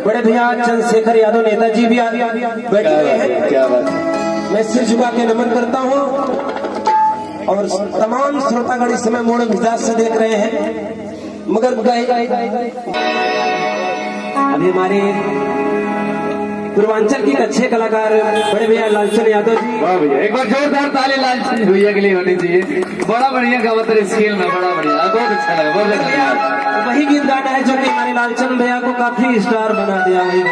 बड़े भैया चंद्रशेखर यादव नेताजी भी बैठे हुए हैं। क्या बात, मैं सिर झुका के नमन करता हूँ और तमाम श्रोतागण इस समय मोड़ मिजाज से देख रहे हैं। मगर अभी हमारे पूर्वांचल के अच्छे कलाकार बड़े भैया लालचंद यादव जी, वाह भैया, एक बार जोरदार ताली लालचंद भैया के लिए होनी चाहिए। बड़ा बढ़िया गावत है, स्केल में बड़ा बढ़िया, बहुत अच्छा लगा, बहुत अच्छा लगा। वही गीत गाना है जो कि हमारे लालचंद भैया को काफी स्टार बना दिया। वही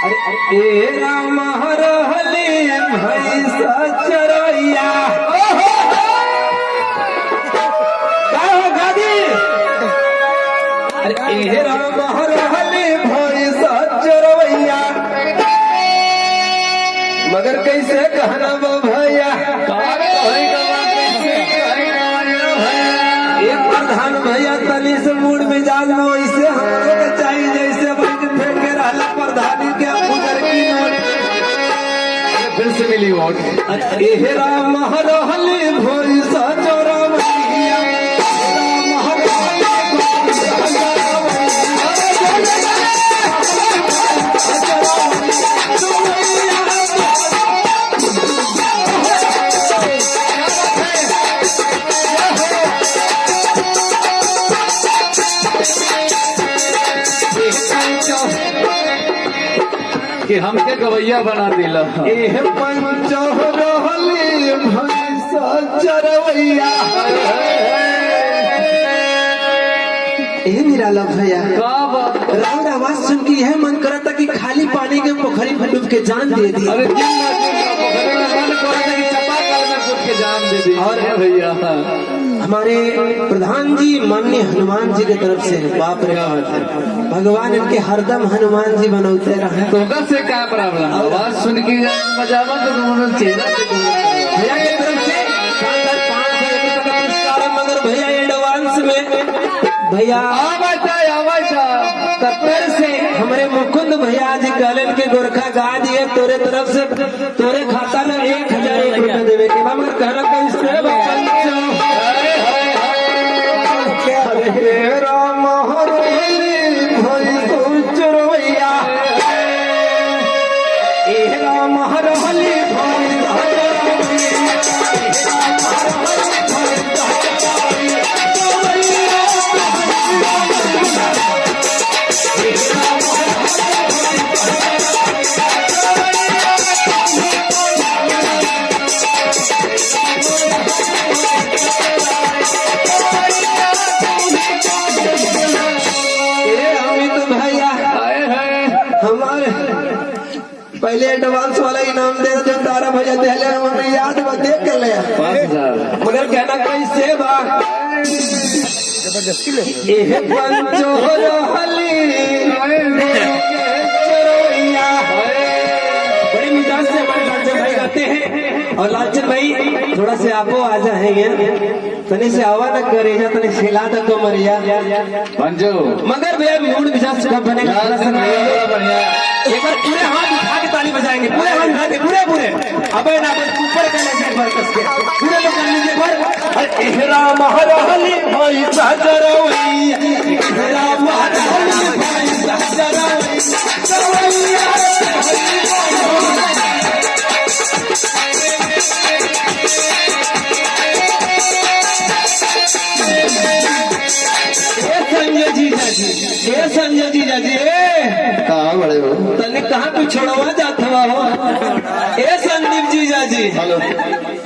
अरे राम हरहली भैंसा चरैया, अरे राम हरहली भैंसा चरवैया, मगर कैसे कहना वो भैया, एक प्रधान भैया तनी से मूड मिजाज में वैसे हमको के चाहिए जैसे बैंक फेंक के रहला प्रधानी के गुजर की नोट, फिर से मिली वोट। ए राम हरहली भैंसा चरवैया, कि हमके गवैया बना दिला। एह पंचहरहली भैंसा चरवैया। ए मेरा लव भैया, राम आवाज सुन के यह मन करा था कि खाली पानी के पोखरी में डूब के जान दे दी। अरे मन कर चापाकल में कूद के जान दे दी। और भैया हमारे प्रधान जी माननीय हनुमान जी की तरफ से, बाप रे बाप, भगवान इनके हरदम हनुमान जी बनौते रहे। तो से क्या प्रॉब्लम, आवाज सुन के मजावा तो दोनों चेहरा भैया की तरफ से शानदार 500 रुपये का पुरस्कार है। मगर भैया एडवांस में भैया कतर से हमारे मुकुंद भैया जी गलन के गोरखा गा दिए, तोरे तरफ से तोरे खाता में 1001 रुपया देवे के बाद, मगर कहना कैसे राम हरहली भैंसा चरवैया, ए राम हरहली भैंसा हमारे पहले एडवांस वाला इनाम दे जो तारा भैया दहले हमें याद में देख कर ले 5000। मगर कहना कैसे बा, एह पंचहरहली चरवैया। बड़ी मिजाज से हमारे लालचंद भाई गाते हैं। और लालचंद भाई थोड़ा से आपो आ जाएंगे, तनी से आवा न करे जा, तनी खिला तक तो मरिया पंजो। मगर भैया मूड मिजाज कब बनेगा, एक बार पूरे हाथ उठा के ताली बजाएंगे, पूरे हाथ उठा के, पूरे अबे ना ऊपर कर ले एक बार कस के, पूरे लोग कर लीजिए एक बार। राम हरहली भैंसा चरवैया, राम हरहली भैंसा चरवैया। संजय जीजा जी कहाँ बड़े हो, तने कहाँ पे छोड़वा जाता हो। ए संदीप जीजा जी, हेलो।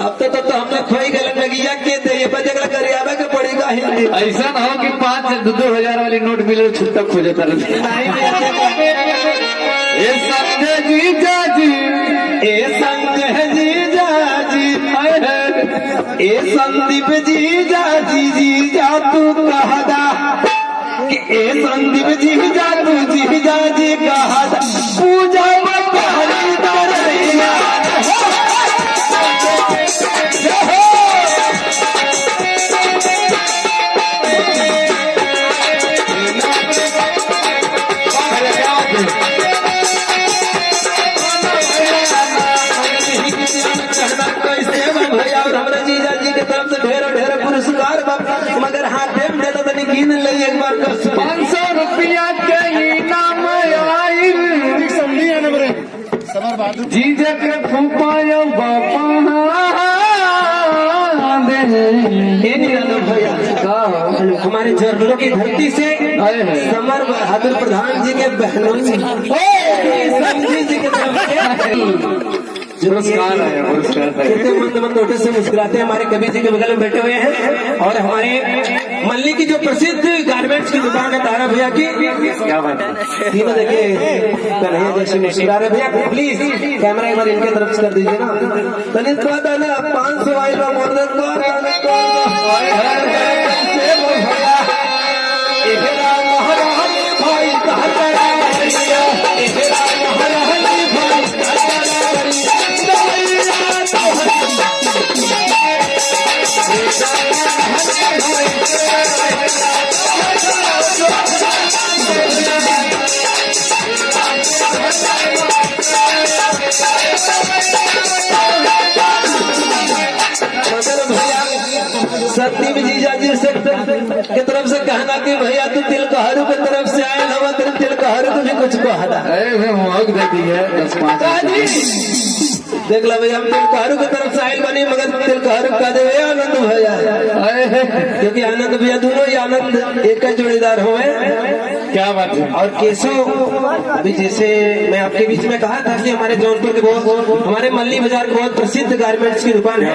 अब तो हमने खोई गलत लगिया के दे बजगला करे आवे के पड़ेगा हिंदी। ऐसा ना हो कि 5 से 2,000 वाली नोट मिले छुट्टा खोजता रहे। ए संजय जीजा जी, ए संजय जीजा जी, ए संदीप जीजा जी, जीजा तू कहदा कि ए संदीप जीजा तू जीजा जी कहदा, पूजा मत हरी दरैया। भैया और हमारे जीजा जी की तरफ से ढेर ढेर पुरस्कार, मगर हाथ गिन ले एक बार 500 रुपया के जीजा के फूफायो बापा ये निराला भैया हमारे जर्नलों की धरती से समर बहादुर प्रधान जी के बहनों समझी जी के तरफ से पुरस्कार है, पुरस्कार है। कितने मंद मंद होठों से मुस्कुराते हैं हमारे कवि जी के बगल में बैठे हुए हैं। और हमारे मल्ली की जो प्रसिद्ध गारमेंट्स की दुकान है तारा भैया की, क्या बात है। तीनों देखिए कन्हैया जैसे मुस्कुरा रहे। भैया प्लीज कैमरा एक बार इनके तरफ से कर दीजिए ना। तनिक बात है ना 500 आइल सत्यम जीजा जी से की तरफ से कहना कि भैया तू तिलकहरू की तरफ से आए ना तेरे तिलकहरू को भी कुछ कहना देती है 10-5 देख लो भैया हम तिलकहरू की तरफ से आए बनी मगर तिलकहरू कह दे आनंद भैया क्योंकि आनंद भैया दोनों ही आनंद एक जोड़ीदार हुए। क्या बात है। और केशव अभी जैसे मैं आपके बीच में कहा था कि हमारे जौनपुर के बहुत हमारे मल्ली बाजार के बहुत प्रसिद्ध गारमेंट्स की दुकान है।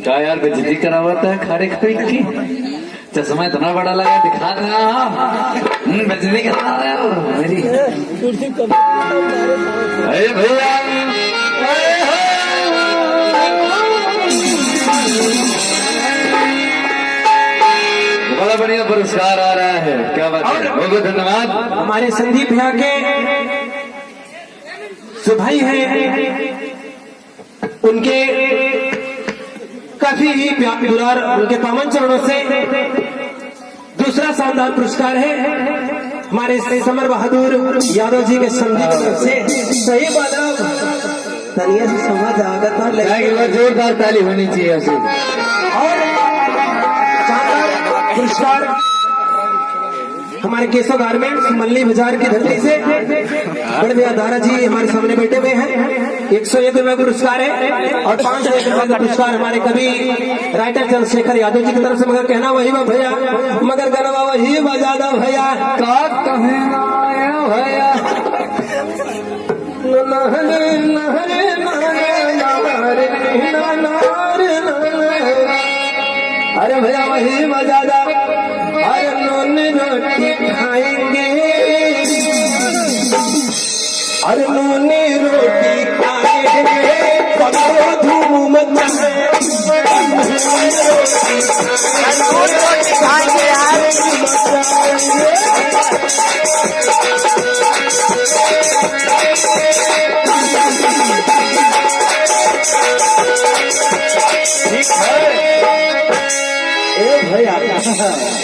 क्या यार बेइज्जती करा हुआ था खड़े खड़े की चश्मा इतना बड़ा लगा दिखा रहा बेइज्जती करा रहा है मेरी। अरे भैया बड़ा बढ़िया पुरस्कार आ रहा है। क्या बात है, बहुत बहुत धन्यवाद। हमारे संदीप भैया के जो भाई हैं उनके काफी ही दुलार उनके पावन चरणों से दूसरा शानदार पुरस्कार है हमारे समर बहादुर यादव जी के संधि की तरफ से। सही बात तनिया से समझ आगत जोरदार ताली होनी चाहिए उसे। और शानदार पुरस्कार हमारे केशव गारमेंट्स मल्ली बाजार की धरती से बड़े भैया दारा जी हमारे सामने बैठे हुए हैं। 101 रुपए पुरस्कार है और 501 रुपए का पुरस्कार हमारे कवि राइटर चंद्रशेखर यादव जी की तरफ से। मगर कहना वही बा भैया मगर गनवा वही बजा दो भैया का कहना भैया अरे भैया वही बजा दो। अरे नून रोटी खाएंगे अरे नून रोटी खाएंगे पकड़ो धूम भैया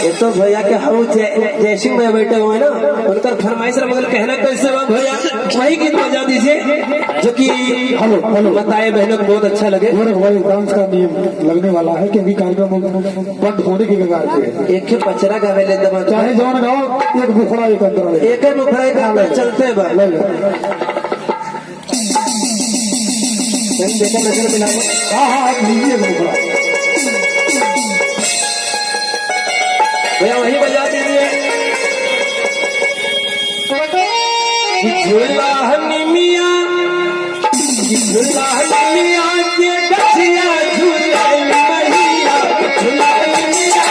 ये तो भैया के हम जैसी में बैठे हुए ना उनका फरमाइश मगर कहना कैसे बा भैया वही गीत बजा दीजिए जो कि बताए बहनों को बहुत अच्छा लगे। डांस का नियम लगने वाला है क्योंकि कार्यक्रम बंद होने की कगार पे है। एक पचरा गावे ले दबा चाहे जौन गाओ एक बुखड़ा एक अंदर एक मुखड़ा एक चलते बा देखो नजर मिला। हाँ लीजिए बुखड़ा भैया वही बजा दीजिए। झूला मिया के गठिया झूला मैया झूला मिया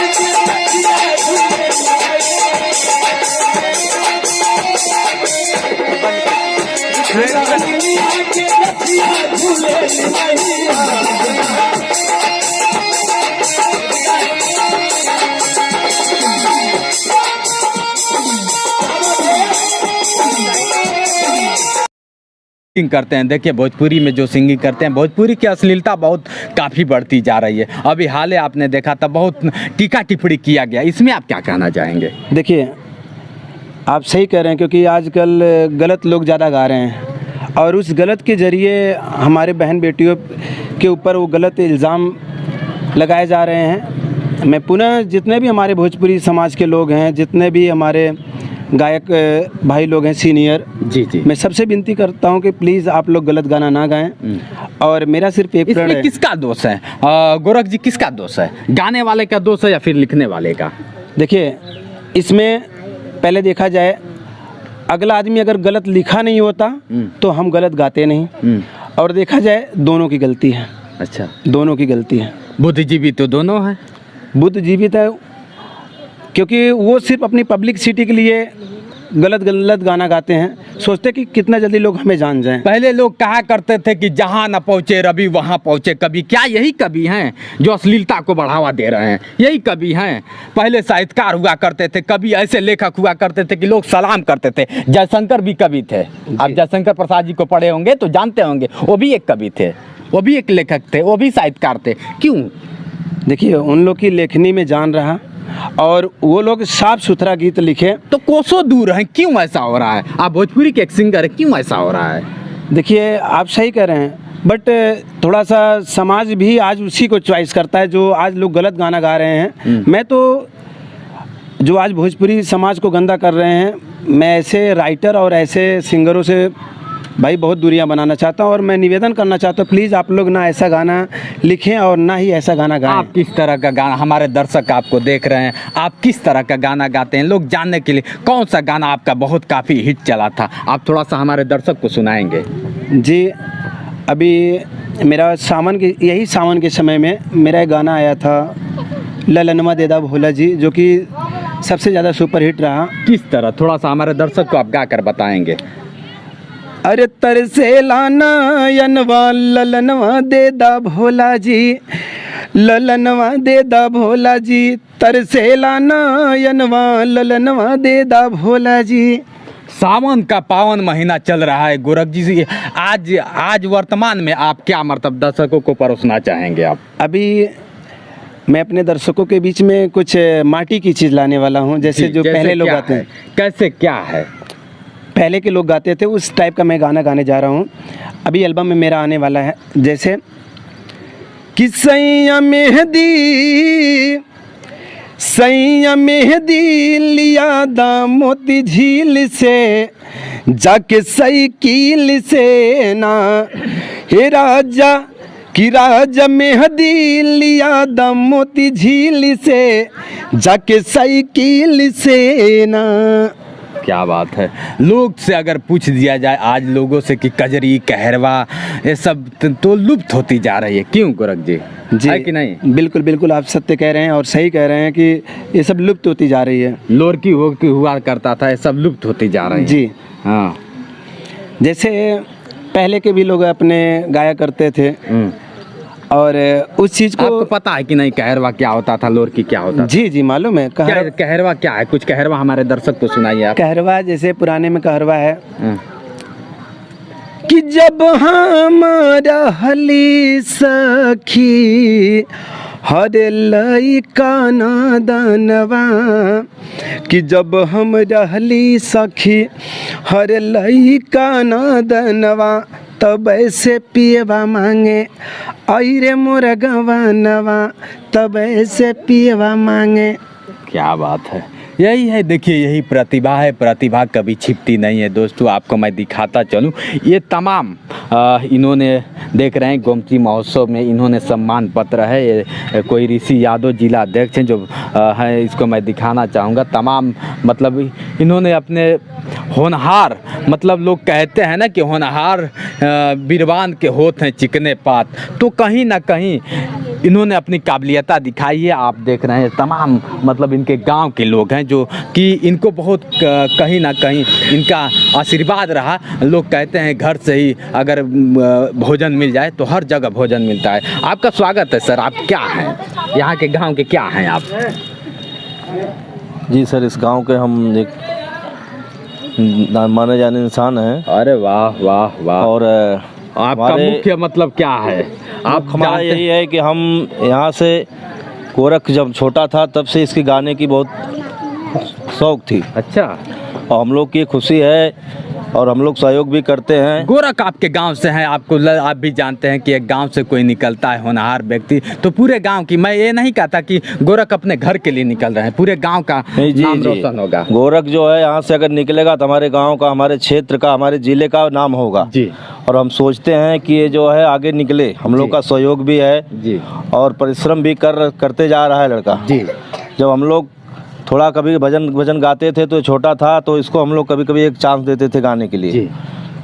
के गठिया झूले सिंगिंग करते हैं। देखिए भोजपुरी में जो सिंगिंग करते हैं भोजपुरी की अश्लीलता बहुत काफ़ी बढ़ती जा रही है। अभी हाल ही आपने देखा था बहुत टीका टिप्पणी किया गया, इसमें आप क्या कहना चाहेंगे? देखिए आप सही कह रहे हैं क्योंकि आजकल गलत लोग ज़्यादा गा रहे हैं और उस गलत के ज़रिए हमारे बहन बेटियों के ऊपर वो गलत इल्ज़ाम लगाए जा रहे हैं। मैं पुनः जितने भी हमारे भोजपुरी समाज के लोग हैं, जितने भी हमारे गायक भाई लोग हैं सीनियर, जी जी। मैं सबसे विनती करता हूं कि प्लीज़ आप लोग गलत गाना ना गाएं। और मेरा सिर्फ एक प्रण इसमें है। किसका दोष है गोरख जी, किसका दोष है? गाने वाले का दोष है या फिर लिखने वाले का? देखिए, इसमें पहले देखा जाए, अगला आदमी अगर गलत लिखा नहीं होता तो हम गलत गाते नहीं। और देखा जाए, दोनों की गलती है। अच्छा, दोनों की गलती है। बुद्धिजीवी तो दोनों है। बुद्ध जीवित है क्योंकि वो सिर्फ अपनी पब्लिसिटी के लिए गलत गाना गाते हैं, सोचते कि कितना जल्दी लोग हमें जान जाएं। पहले लोग कहा करते थे कि जहाँ न पहुँचे रवि वहाँ पहुँचे कवि। क्या यही कवि हैं जो अश्लीलता को बढ़ावा दे रहे हैं? यही कवि हैं? पहले साहित्यकार हुआ करते थे, कवि ऐसे लेखक हुआ करते थे कि लोग सलाम करते थे। जयशंकर भी कवि थे। आप जयशंकर प्रसाद जी को पढ़े होंगे तो जानते होंगे, वो भी एक कवि थे, वो भी एक लेखक थे, वो भी साहित्यकार थे। क्यों? देखिए, उन लोग की लेखनी में जान रहा और वो लोग साफ सुथरा गीत लिखे। तो कोसों दूर हैं, क्यों ऐसा हो रहा है? आप भोजपुरी के एक सिंगर है, क्यों ऐसा हो रहा है? देखिए, आप सही कह रहे हैं, बट थोड़ा सा समाज भी आज उसी को चॉइस करता है जो आज लोग गलत गाना गा रहे हैं। मैं तो जो आज भोजपुरी समाज को गंदा कर रहे हैं, मैं ऐसे राइटर और ऐसे सिंगरों से भाई बहुत दूरियां बनाना चाहता हूं। और मैं निवेदन करना चाहता हूं, प्लीज़ आप लोग ना ऐसा गाना लिखें और ना ही ऐसा गाना गाएं। आप किस तरह का गाना, हमारे दर्शक आपको देख रहे हैं, आप किस तरह का गाना गाते हैं, लोग जानने के लिए कौन सा गाना आपका बहुत काफ़ी हिट चला था, आप थोड़ा सा हमारे दर्शक को सुनाएंगे? जी, अभी मेरा सावन के समय में मेरा एक गाना आया था, ललनवा देदा भोला जी, जो कि सबसे ज़्यादा सुपरहिट रहा। किस तरह, थोड़ा सा हमारे दर्शक को आप गा कर बताएंगे? अरे तरसेला नयनवा ललनवा देदा भोला जी, ललनवा देदा भोला जी, तरसेला नयनवा ललनवा देदा भोला जी। सावन का पावन महीना चल रहा है गोरख जी, आज वर्तमान में आप क्या मतलब दर्शकों को परोसना चाहेंगे आप? अभी मैं अपने दर्शकों के बीच में कुछ माटी की चीज़ लाने वाला हूँ, जैसे जो पहले लोग गाते हैं। कैसे, क्या है? पहले के लोग गाते थे उस टाइप का मैं गाना गाने जा रहा हूँ। अभी एल्बम में मेरा आने वाला है, जैसे कि सैया मेहदी लिया दा मोती झील से, जाके साइकिल से ना, हे राजा कि राजा मेहदी लिया दा मोती झील से, जाके साइकिल से ना। क्या बात है। लोग से अगर पूछ दिया जाए आज लोगों से कि कजरी, कहरवा, ये सब तो लुप्त होती जा रही है, क्यों गोरख जी? है कि नहीं? बिल्कुल बिल्कुल, आप सत्य कह रहे हैं और सही कह रहे हैं कि ये सब लुप्त होती जा रही है। लोरकी हुआ करता था, ये सब लुप्त होती जा रही है। जी हाँ, जैसे पहले के भी लोग अपने गाया करते थे और उस चीज़ को आपको पता है कि नहीं कहरवा क्या होता था, लोरकी क्या होता था? जी जी मालूम है। कहरवा क्या है? कुछ कहरवा हमारे दर्शक को सुनाइए आप। कहरवा, जैसे पुराने में कहरवा है हाँ। कि जब हम रहली सखी हर लइका नादनवा, कि जब हम रहली सखी हर लइका नादनवा, तब ऐसे पियवा मांगे आई रे मोर गवनवा, तब ऐसे पियवा मांगे। क्या बात है, यही है। देखिए, यही प्रतिभा है, प्रतिभा कभी छिपती नहीं है। दोस्तों, आपको मैं दिखाता चलूँ, ये तमाम इन्होंने देख रहे हैं गोमती महोत्सव में इन्होंने सम्मान पत्र है। ये कोई ऋषि यादव जिला अध्यक्ष हैं जो है, इसको मैं दिखाना चाहूँगा। तमाम मतलब इन्होंने अपने होनहार, मतलब लोग कहते हैं ना कि होनहार बीरवान के होत हैं चिकने पात, तो कहीं ना कहीं इन्होंने अपनी काबिलियता दिखाई है। आप देख रहे हैं तमाम मतलब इनके गांव के लोग हैं जो कि इनको बहुत कहीं ना कहीं इनका आशीर्वाद रहा। लोग कहते हैं घर से ही अगर भोजन मिल जाए तो हर जगह भोजन मिलता है। आपका स्वागत है सर। आप क्या हैं, यहाँ के गांव के क्या हैं आप? जी सर, इस गांव के हम एक माने जाने इंसान हैं। अरे वाह वाह वाह। और आपका मुख्य मतलब क्या है? आप हमारा यही है कि हम यहाँ से गोरख जब छोटा था तब से इसके गाने की बहुत शौक थी। अच्छा। और हम लोग की खुशी है और हम लोग सहयोग भी करते हैं। गोरख आपके गांव से हैं, आप भी जानते हैं कि एक गांव से कोई निकलता है होनहार व्यक्ति तो पूरे गांव की, मैं ये नहीं कहता कि गोरख अपने घर के लिए निकल रहे हैं, पूरे गांव का नाम रोशन होगा। गोरख जो है यहाँ से अगर निकलेगा तो हमारे गांव का, हमारे क्षेत्र का, हमारे जिले का नाम होगा जी। और हम सोचते हैं कि ये जो है आगे निकले, हम लोग का सहयोग भी है जी और परिश्रम भी करते जा रहा है लड़का जी। जब हम लोग थोड़ा कभी भजन गाते थे तो छोटा था तो इसको हम लोग कभी कभी एक चांस देते थे गाने के लिए जी।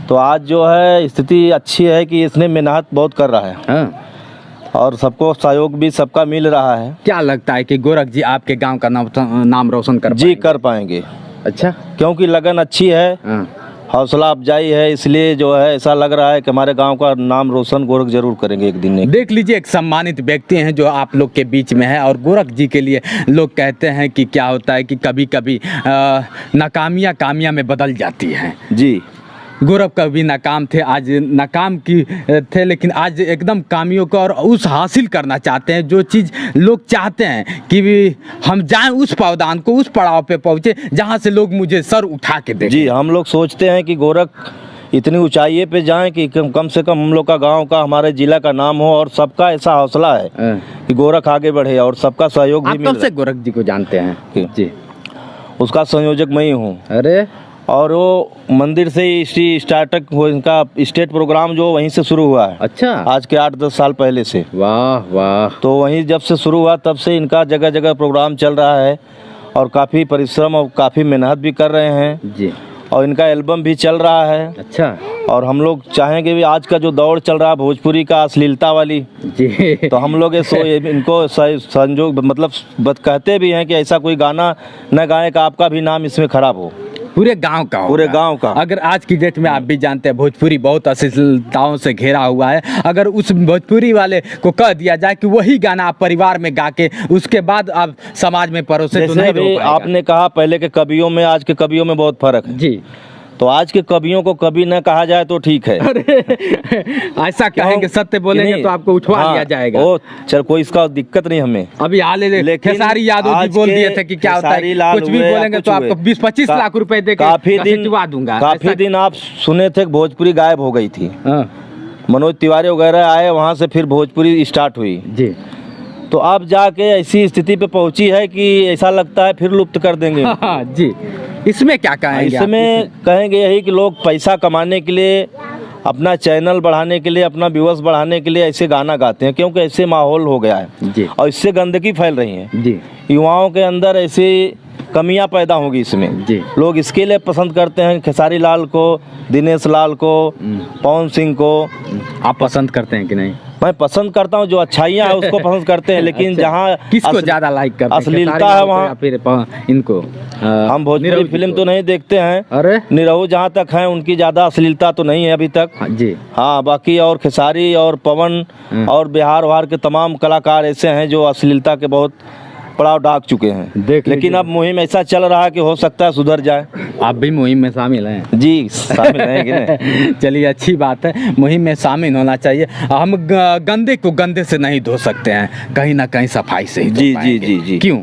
तो आज जो है स्थिति अच्छी है कि इसने मेहनत बहुत कर रहा है हाँ। और सबको सहयोग भी सबका मिल रहा है। क्या लगता है कि गोरख जी आपके गांव का नाम रोशन कर जी कर पाएंगे। अच्छा, क्योंकि लगन अच्छी है, हाँ। हौसला अफजाई है, इसलिए जो है ऐसा लग रहा है कि हमारे गांव का नाम रोशन गोरख जरूर करेंगे एक दिन। देख लीजिए, एक सम्मानित व्यक्ति हैं जो आप लोग के बीच में है और गोरख जी के लिए लोग कहते हैं कि क्या होता है कि कभी कभी नाकामियाँ कामयाब में बदल जाती हैं। जी, गौरव कभी नाकाम थे, आज नाकाम की थे, लेकिन आज एकदम कामियों को और उस हासिल करना चाहते हैं जो चीज़ लोग चाहते हैं कि भी हम जाएं उस पावदान को, उस पड़ाव पे पहुँचे जहां से लोग मुझे सर उठा के देखें। जी, हम लोग सोचते हैं कि गोरख इतनी ऊंचाई पे जाएं कि कम से कम हम लोग का गांव का, हमारे जिला का नाम हो और सबका ऐसा हौसला है कि गोरख आगे बढ़े और सबका सहयोग भी आप मिल कब से गोरख जी को जानते हैं? जी, उसका संयोजक मैं ही हूँ। अरे, और वो मंदिर से ही स्टार्टअप हो, इनका स्टेट प्रोग्राम जो वहीं से शुरू हुआ है। अच्छा, आज के 8-10 साल पहले से। वाह वाह। तो वहीं जब से शुरू हुआ तब से इनका जगह जगह प्रोग्राम चल रहा है और काफ़ी परिश्रम और काफ़ी मेहनत भी कर रहे हैं जी। और इनका एल्बम भी चल रहा है। अच्छा, और हम लोग चाहेंगे भी, आज का जो दौर चल रहा है भोजपुरी का अश्लीलता वाली, जी, तो हम लोग इनको संजोग मतलब कहते भी हैं कि ऐसा कोई गाना न गाए का आपका भी नाम इसमें खराब हो, पूरे गांव का होगा। पूरे गांव का। अगर आज की डेट में आप भी जानते हैं भोजपुरी बहुत अश्लीलताओं से घिरा हुआ है, अगर उस भोजपुरी वाले को कह दिया जाए कि वही गाना आप परिवार में गा के उसके बाद आप समाज में परोसे तो नहीं जैसे हो पाएगा। आपने कहा पहले के कवियों में आज के कवियों में बहुत फर्क है जी। तो आज के कवियों को कभी न कहा जाए तो ठीक है। अरे ऐसा कहेंगे, सत्य बोलेंगे तो आपको उठवा लिया जाएगा। ओ चल, कोई इसका दिक्कत नहीं हमें। अभी हाल ही खेसारी यादव जी बोल दिए थे कि क्या होता है, कुछ भी बोलेंगे तो आपको 20-25 लाख रुपए देकर खिंचवा दूंगा। काफी दिन आप सुने थे भोजपुरी गायब हो गई थी, मनोज तिवारी वगैरह आए, वहाँ से फिर भोजपुरी स्टार्ट हुई जी। तो अब जाके ऐसी स्थिति पे पहुंची है कि ऐसा लगता है फिर लुप्त कर देंगे। जी, इसमें क्या कहेंगे? इसमें कहेंगे यही कि लोग पैसा कमाने के लिए, अपना चैनल बढ़ाने के लिए, अपना व्यूअर्स बढ़ाने के लिए ऐसे गाना गाते हैं, क्योंकि ऐसे माहौल हो गया है जी। और इससे गंदगी फैल रही है जी। युवाओं के अंदर, ऐसी कमियां पैदा होगी इसमें जी। लोग इसके लिए पसंद करते हैं खेसारी लाल को, दिनेश लाल को, पवन सिंह को। आप पसंद करते हैं कि नहीं? मैं पसंद करता हूं, जो अच्छाइयां है उसको पसंद करते हैं, लेकिन अच्छा। जहां किसको ज्यादा लाइक करते हैं? अश्लीलता है वहाँ फिर इनको हम भोजपुरी फिल्म तो नहीं देखते हैं। अरे निरहु जहाँ तक है उनकी ज्यादा अश्लीलता तो नहीं है अभी तक। जी। हाँ, बाकी और खेसारी और पवन और बिहार के तमाम कलाकार ऐसे हैं जो अश्लीलता के बहुत पड़ाव डाक चुके हैं। लेकिन अब मुहिम ऐसा चल रहा है कि हो सकता है सुधर जाए। आप भी मुहिम में शामिल हैं? जी, शामिल हैं कि नहीं? चलिए, अच्छी बात है, मुहिम में शामिल होना चाहिए। हम गंदे को गंदे से नहीं धो सकते हैं, कहीं ना कहीं सफाई से ही धो जी, पाएंगे। जी, जी, जी। क्यों?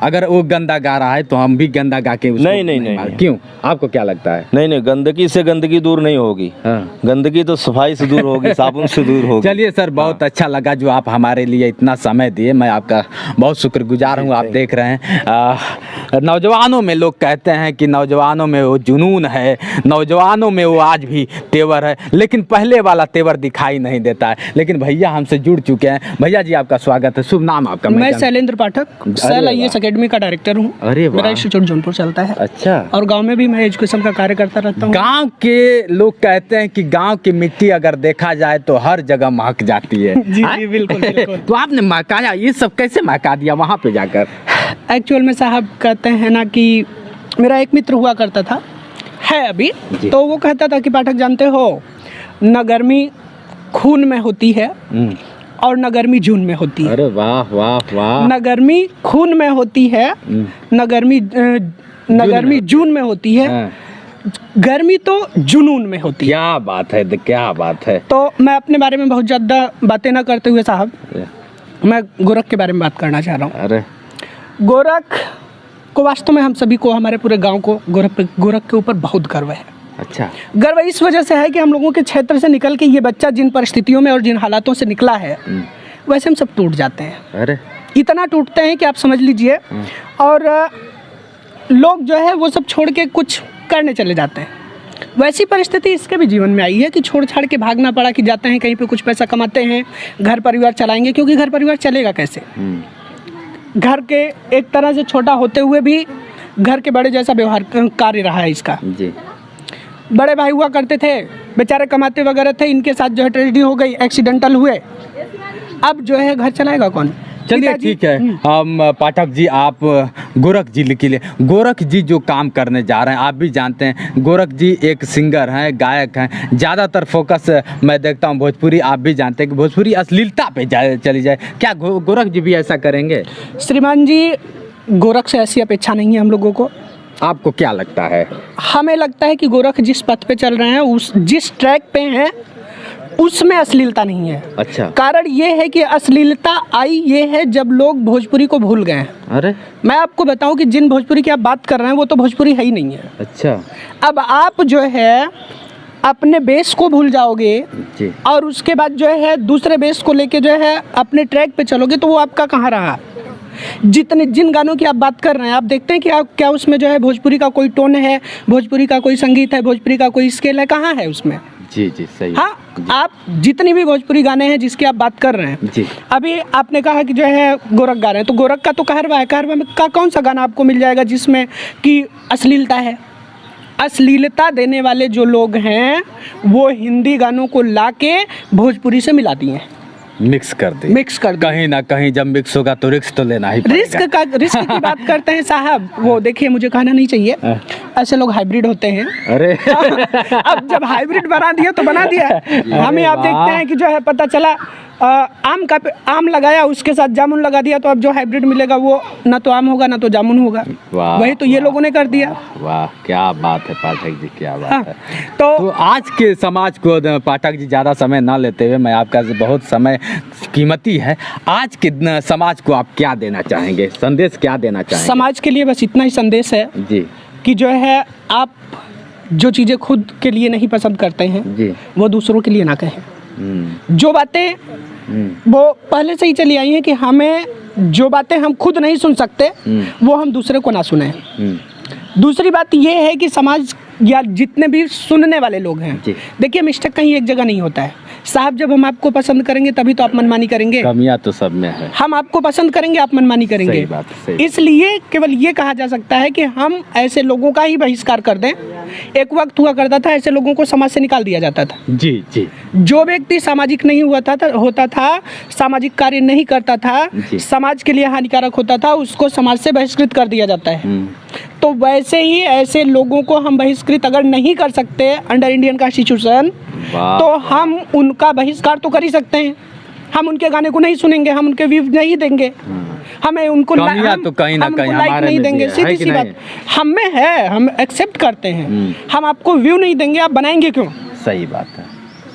अगर वो गंदा गा रहा है तो हम भी गंदा गा के उसको नहीं। क्यों? आपको क्या लगता है? नहीं, गंदगी से गंदगी दूर नहीं होगी। हाँ। गंदगी तो सफाई से दूर होगी, साबुन से दूर होगी। चलिए सर, बहुत अच्छा लगा जो आप हमारे लिए इतना समय दिए, मैं आपका बहुत शुक्रगुजार हूँ। आप देख रहे हैं नौजवानों में लोग कहते हैं कि नौजवानों में वो जुनून है, नौजवानों में वो आज भी तेवर है, लेकिन पहले वाला तेवर दिखाई नहीं देता है। लेकिन भैया हमसे जुड़ चुके हैं। भैया जी, आपका स्वागत है। शुभ नाम आपका? मैं शैलेंद्र पाठक, सेल आईएएस अकेडमी का डायरेक्टर हूँ। अरे वाह। मेरा इंस्टीट्यूट जौनपुर चलता है। अच्छा। और गांव में भी मैं एजुकेशन का कार्य करता रहता हूँ। गांव के लोग कहते हैं कि गांव की मिट्टी अगर देखा जाए तो हर जगह महक जाती है। जी जी, बिल्कुल बिल्कुल। तो आपने महकाया, ये सब कैसे महका दिया वहाँ पे जाकर? एक्चुअल में साहब कहते हैं ना कि मेरा एक मित्र हुआ करता था, है अभी, तो वो कहता था कि पाठक जानते हो, न गर्मी खून में होती है और न गर्मी जून में होती है। अरे वाह वाह वाह। न गर्मी खून में होती है, न गर्मी जून में होती है, गर्मी तो जुनून में होती है। क्या बात है, क्या बात है। तो मैं अपने बारे में बहुत ज़्यादा बातें ना करते हुए साहब, मैं गोरख के बारे में बात करना चाह रहा हूँ। अरे गोरख को वास्तव में हम सभी को, हमारे पूरे गांव को गोरख के ऊपर बहुत गर्व है। अच्छा, गर्व इस वजह से है कि हम लोगों के क्षेत्र से निकल के ये बच्चा जिन परिस्थितियों में और जिन हालातों से निकला है वैसे हम सब टूट जाते हैं। अरे इतना टूटते हैं कि आप समझ लीजिए। और लोग जो है वो सब छोड़ के कुछ करने चले जाते हैं। वैसी परिस्थिति इसके भी जीवन में आई है कि छोड़ छाड़ के भागना पड़ा कि जाते हैं कहीं पे कुछ पैसा कमाते हैं, घर परिवार चलाएंगे, क्योंकि घर परिवार चलेगा कैसे। घर के एक तरह से छोटा होते हुए भी घर के बड़े जैसा व्यवहार कार्य रहा है इसका जी। बड़े भाई हुआ करते थे, बेचारे कमाते वगैरह थे, इनके साथ जो है ट्रेजेडी हो गई, एक्सीडेंटल हुए, अब जो है घर चलाएगा कौन। चलिए ठीक है, हम पाठक जी आप गोरख जी के लिए, गोरख जी जो काम करने जा रहे हैं आप भी जानते हैं, गोरख जी एक सिंगर हैं, गायक हैं, ज़्यादातर फोकस मैं देखता हूँ भोजपुरी, आप भी जानते हैं कि भोजपुरी अश्लीलता पे चली जाए, क्या गोरख जी भी ऐसा करेंगे? श्रीमान जी, गोरख से ऐसी अपेक्षा नहीं है हम लोगों को। आपको क्या लगता है? हमें लगता है कि गोरख जिस पथ पे चल रहे हैं, उस जिस ट्रैक पे हैं उसमें अश्लीलता नहीं है। अच्छा, कारण ये है कि अश्लीलता आई ये है जब लोग भोजपुरी को भूल गए हैं। अरे मैं आपको बताऊं कि जिन भोजपुरी की आप बात कर रहे हैं वो तो भोजपुरी है ही नहीं है। अच्छा, अब आप जो है अपने बेस को भूल जाओगे जी, और उसके बाद जो है दूसरे बेस को लेके जो है अपने ट्रैक पे चलोगे तो वो आपका कहाँ रहा। जिन गानों की आप बात कर रहे हैं आप देखते हैं कि आप क्या उसमें जो है भोजपुरी का कोई टोन है, भोजपुरी का कोई संगीत है, भोजपुरी का कोई स्केल है, कहाँ है उसमें। जी जी सही। हाँ, आप जितनी भी भोजपुरी गाने हैं जिसकी आप बात कर रहे हैं जी, अभी आपने कहा कि जो है गोरख गा रहे हैं, तो गोरख का तो कहरवा है, कहरवा में का कौन सा गाना आपको मिल जाएगा जिसमें कि अश्लीलता है। अश्लीलता देने वाले जो लोग हैं वो हिंदी गानों को लाके भोजपुरी से मिला दिए हैं, मिक्स कर दे, मिक्स कर दे। कहीं ना कहीं जब मिक्स होगा तो रिस्क तो लेना ही पड़ेगा। रिस्क की बात करते हैं साहब, वो देखिए मुझे कहना नहीं चाहिए, ऐसे लोग हाइब्रिड होते हैं। अरे अब जब हाइब्रिड बना दिया तो बना दिया। हमें आप देखते हैं कि जो है पता चला आम लगाया उसके साथ जामुन लगा दिया, तो अब जो हाइब्रिड मिलेगा वो ना तो आम होगा ना तो जामुन होगा। वही तो ये लोगों ने कर दिया। वाह क्या बात है पाठक जी, क्या बात हाँ, है। तो आज के समाज को पाठक जी ज़्यादा समय ना लेते हुए, मैं आपका बहुत समय कीमती है, आज के समाज को आप क्या देना चाहेंगे, संदेश क्या देना चाहेंगे? समाज के लिए बस इतना ही संदेश है जी कि जो है आप जो चीज़ें खुद के लिए नहीं पसंद करते हैं जी, वो दूसरों के लिए ना कहें। जो बातें वो पहले से ही चली आई हैं कि हमें जो बातें हम खुद नहीं सुन सकते वो हम दूसरे को ना सुने। दूसरी बात ये है कि समाज या जितने भी सुनने वाले लोग हैं, देखिए मिस्टेक कहीं एक जगह नहीं होता है साहब। जब हम आपको पसंद करेंगे तभी तो आप मनमानी करेंगे। कमियां तो सब में है। हम आपको पसंद करेंगे, आप मनमानी करेंगे। सही बात, सही। इसलिए केवल ये कहा जा सकता है कि हम ऐसे लोगों का ही बहिष्कार कर दें। एक वक्त हुआ करता था ऐसे लोगों को समाज से निकाल दिया जाता था। जी जी, जो व्यक्ति सामाजिक नहीं होता था, सामाजिक कार्य नहीं करता था, समाज के लिए हानिकारक होता था, उसको समाज से बहिष्कृत कर दिया जाता है। तो वैसे ही ऐसे लोगों को हम बहिष्कृत अगर नहीं कर सकते अंडर इंडियन कॉन्स्टिट्यूशन, तो हम उनका बहिष्कार तो कर ही सकते हैं। हम उनके गाने को नहीं सुनेंगे, हम उनके व्यूज नहीं देंगे, हमें उनको तो कहीं ना कहीं लाइक नहीं देंगे। सीधी सी बात हम में है, हम एक्सेप्ट करते हैं। हम आपको व्यू नहीं देंगे, आप बनाएंगे क्यों? सही बात है।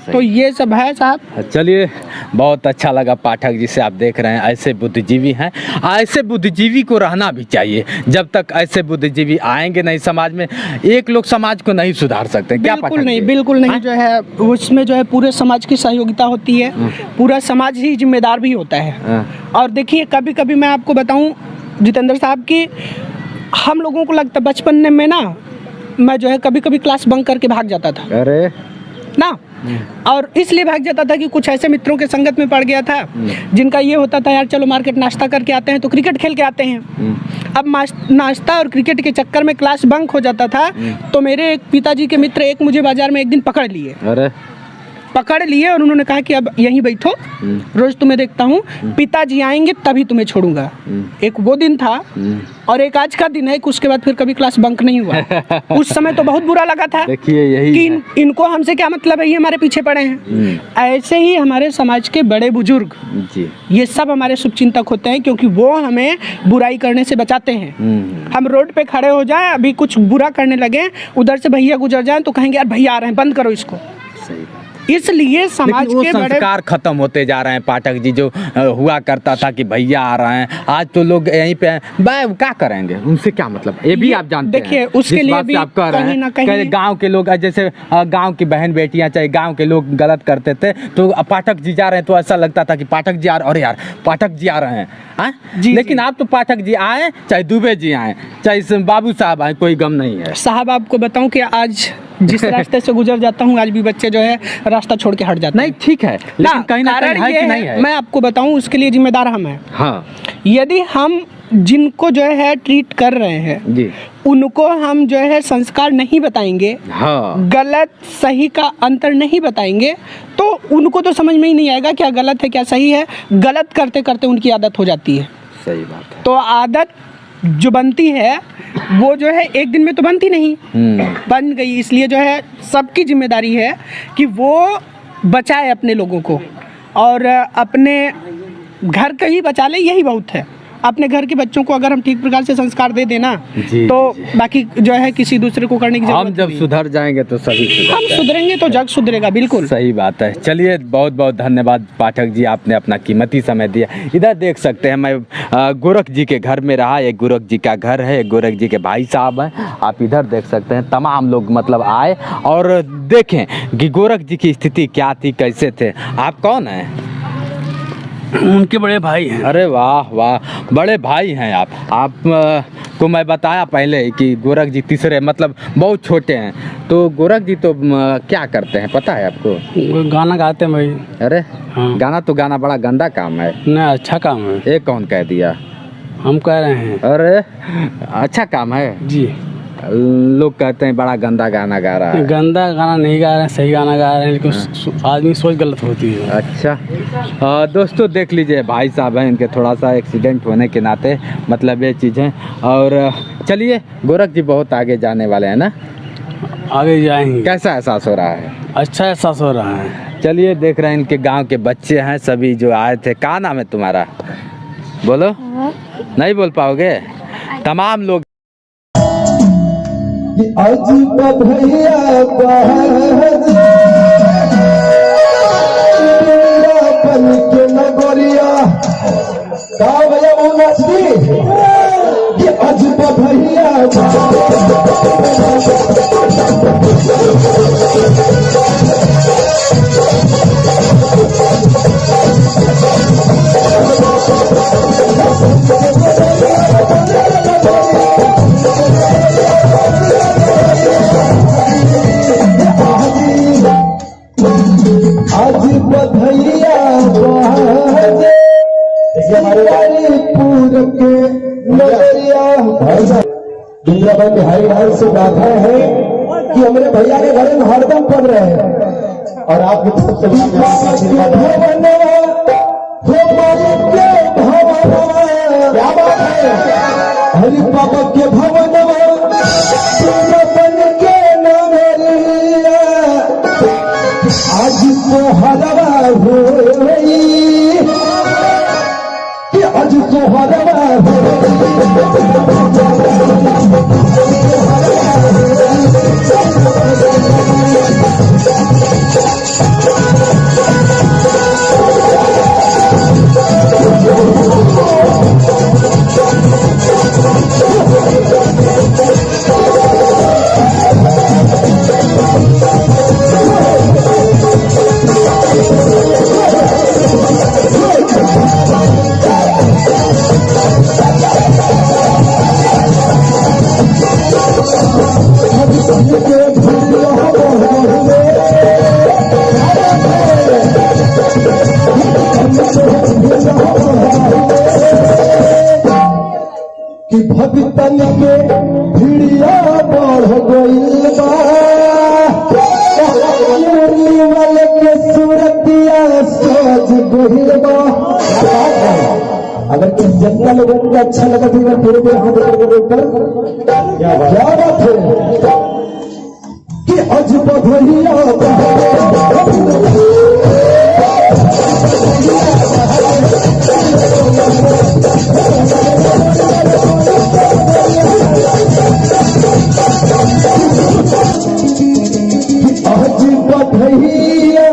तो ये सब है साहब। चलिए, बहुत अच्छा लगा पाठक जी से। आप देख रहे हैं ऐसे बुद्धिजीवी हैं, ऐसे बुद्धिजीवी को रहना भी चाहिए। जब तक ऐसे बुद्धिजीवी आएंगे नहीं समाज में, एक लोग समाज को नहीं सुधार सकते। क्या बिल्कुल नहीं, बिल्कुल नहीं। जो है उसमें जो है पूरे समाज की सहयोगिता होती है, पूरा समाज ही जिम्मेदार भी होता है। और देखिए कभी कभी मैं आपको बताऊं जितेंद्र साहब की, हम लोगों को लगता बचपन में ना, मैं जो है कभी कभी क्लास बंक करके भाग जाता था। अरे ना, और इसलिए भाग जाता था कि कुछ ऐसे मित्रों के संगत में पड़ गया था जिनका ये होता था यार चलो मार्केट नाश्ता करके आते हैं, तो क्रिकेट खेल के आते हैं। अब नाश्ता और क्रिकेट के चक्कर में क्लास बंक हो जाता था। तो मेरे एक पिताजी के मित्र एक मुझे बाजार में एक दिन पकड़ लिए और उन्होंने कहा कि अब यहीं बैठो, रोज तुम्हें देखता हूँ, पिताजी आएंगे तभी तुम्हें छोड़ूंगा। एक वो दिन था और एक आज का दिन है कि उसके बाद फिर कभी क्लास बंक नहीं हुआ। उस समय तो बहुत बुरा लगा था। देखिए यही कि इनको हमसे क्या मतलब है, ये हमारे पीछे पड़े हैं। ऐसे ही हमारे समाज के बड़े बुजुर्ग जी, ये सब हमारे शुभचिंतक होते हैं, क्योंकि वो हमें बुराई करने से बचाते हैं। हम रोड पे खड़े हो जाएं, अभी कुछ बुरा करने लगे, उधर से भैया गुजर जाएं तो कहेंगे यार भैया आ रहे हैं, बंद करो इसको। सही बात। इसलिए समाज लेकिन वो के बड़े संस्कार खत्म होते जा रहे हैं पाठक जी। जो हुआ करता था कि भैया आ रहे हैं, आज तो लोग यहीं पे हैं। क्या करेंगे उनसे, क्या मतलब, ये भी आप जानते हैं। देखिए, उसके जिस लिए बात से भी आप कह रहे कहीं ना हैं कहीं गांव के लोग, जैसे गांव की बहन बेटियां चाहे गांव के लोग गलत करते थे तो पाठक जी जा रहे हैं तो ऐसा लगता था कि पाठक जी आ रहे, अरे यार पाठक जी आ रहे हैं, हाँ? जी, लेकिन आप तो पाठक जी आए चाहे दुबे जी आए चाहे इस बाबू साहब आए, कोई गम नहीं है। साहब आपको बताऊं कि आज जिस रास्ते से गुजर जाता हूं, आज भी बच्चे जो है रास्ता छोड़ के हट जाते हैं। नहीं ठीक है, लेकिन कहीं ना कहीं है कि नहीं है। मैं आपको बताऊं, उसके लिए जिम्मेदार हम हैं। हाँ यदि हम जिनको जो है ट्रीट कर रहे हैं जी, उनको हम जो है संस्कार नहीं बताएंगे, हाँ गलत सही का अंतर नहीं बताएंगे, तो उनको तो समझ में ही नहीं आएगा क्या गलत है क्या सही है। गलत करते करते उनकी आदत हो जाती है। सही बात है। तो आदत जो बनती है वो जो है एक दिन में तो बनती नहीं, बन गई। इसलिए जो है सबकी जिम्मेदारी है कि वो बचाए अपने लोगों को, और अपने घर का ही बचा ले, यही बहुत है। अपने घर के बच्चों को अगर हम ठीक प्रकार से संस्कार दे देना तो बाकी जो है किसी दूसरे को करने की जरूरत हम जब सुधर जाएंगे तो सभी हम सुधरेंगे तो जग सुधरेगा। बिल्कुल सही बात है। चलिए, बहुत बहुत धन्यवाद पाठक जी, आपने अपना कीमती समय दिया। इधर देख सकते हैं, मैं गोरख जी के घर में रहा। एक गोरख जी का घर है, एक गोरख जी के भाई साहब हैं। आप इधर देख सकते हैं, तमाम लोग मतलब आए और देखें कि गोरख जी की स्थिति क्या थी, कैसे थे। आप कौन हैं? उनके बड़े भाई हैं। अरे वाह वाह, बड़े भाई हैं आप को मैं बताया पहले कि गोरख जी तीसरे मतलब बहुत छोटे हैं। तो गोरख जी तो क्या करते हैं पता है आपको? गाना गाते हैं भाई। अरे हाँ। गाना तो गाना बड़ा गंदा काम है। नहीं, अच्छा काम है। ये कौन कह दिया? हम कह रहे हैं। अरे अच्छा काम है जी। लोग कहते हैं बड़ा गंदा गाना गा रहा है। गंदा गाना नहीं गा रहे हैं, सही गाना गा रहे हैं, लेकिन आदमी सोच गलत होती है। अच्छा दोस्तों देख लीजिए, भाई साहब हैं, इनके थोड़ा सा एक्सीडेंट होने के नाते मतलब ये चीज़ें। और चलिए, गोरख जी बहुत आगे जाने वाले हैं ना? आगे जाएंगे। कैसा एहसास हो रहा है? अच्छा एहसास हो रहा है। चलिए, देख रहे हैं इनके गांव के बच्चे हैं सभी जो आए थे। क्या नाम है तुम्हारा? बोलो। नहीं बोल पाओगे? तमाम लोग भैया बन के नगरिया का भैया वो नचली कि अजब भैया भाई बिहारी भाई से बात है कि हमारे भैया के घर में हरदम पड़ रहे हैं और आपकी तरफ से क्या बात है? हरि बाबा के भवन के नाम आज तो हरवा हो आज तो हरवा कि भक्तन के भिड़िया बढ़ गईल बा मुरली वाले के सूरतिया सोच गईल बा। अगर किस जनता लोगों को अच्छा लगा तो फिर भी हम ऊपर क्या बात है कि अजब भैया आज बधैया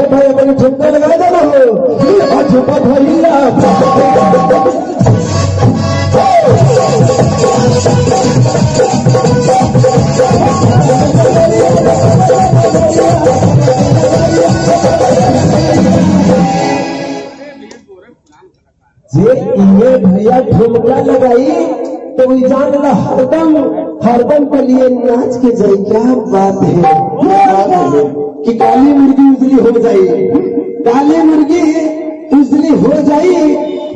हे भाई अपनी ठुमका लगा दे ना हो आज बधाइया ये भैया ठुमका लगाई तो जान ला हरदम हरदम के लिए नाच के जाए। क्या बात है कि काली मुर्गी उजली हो जाए, काली मुर्गी उजली हो जाए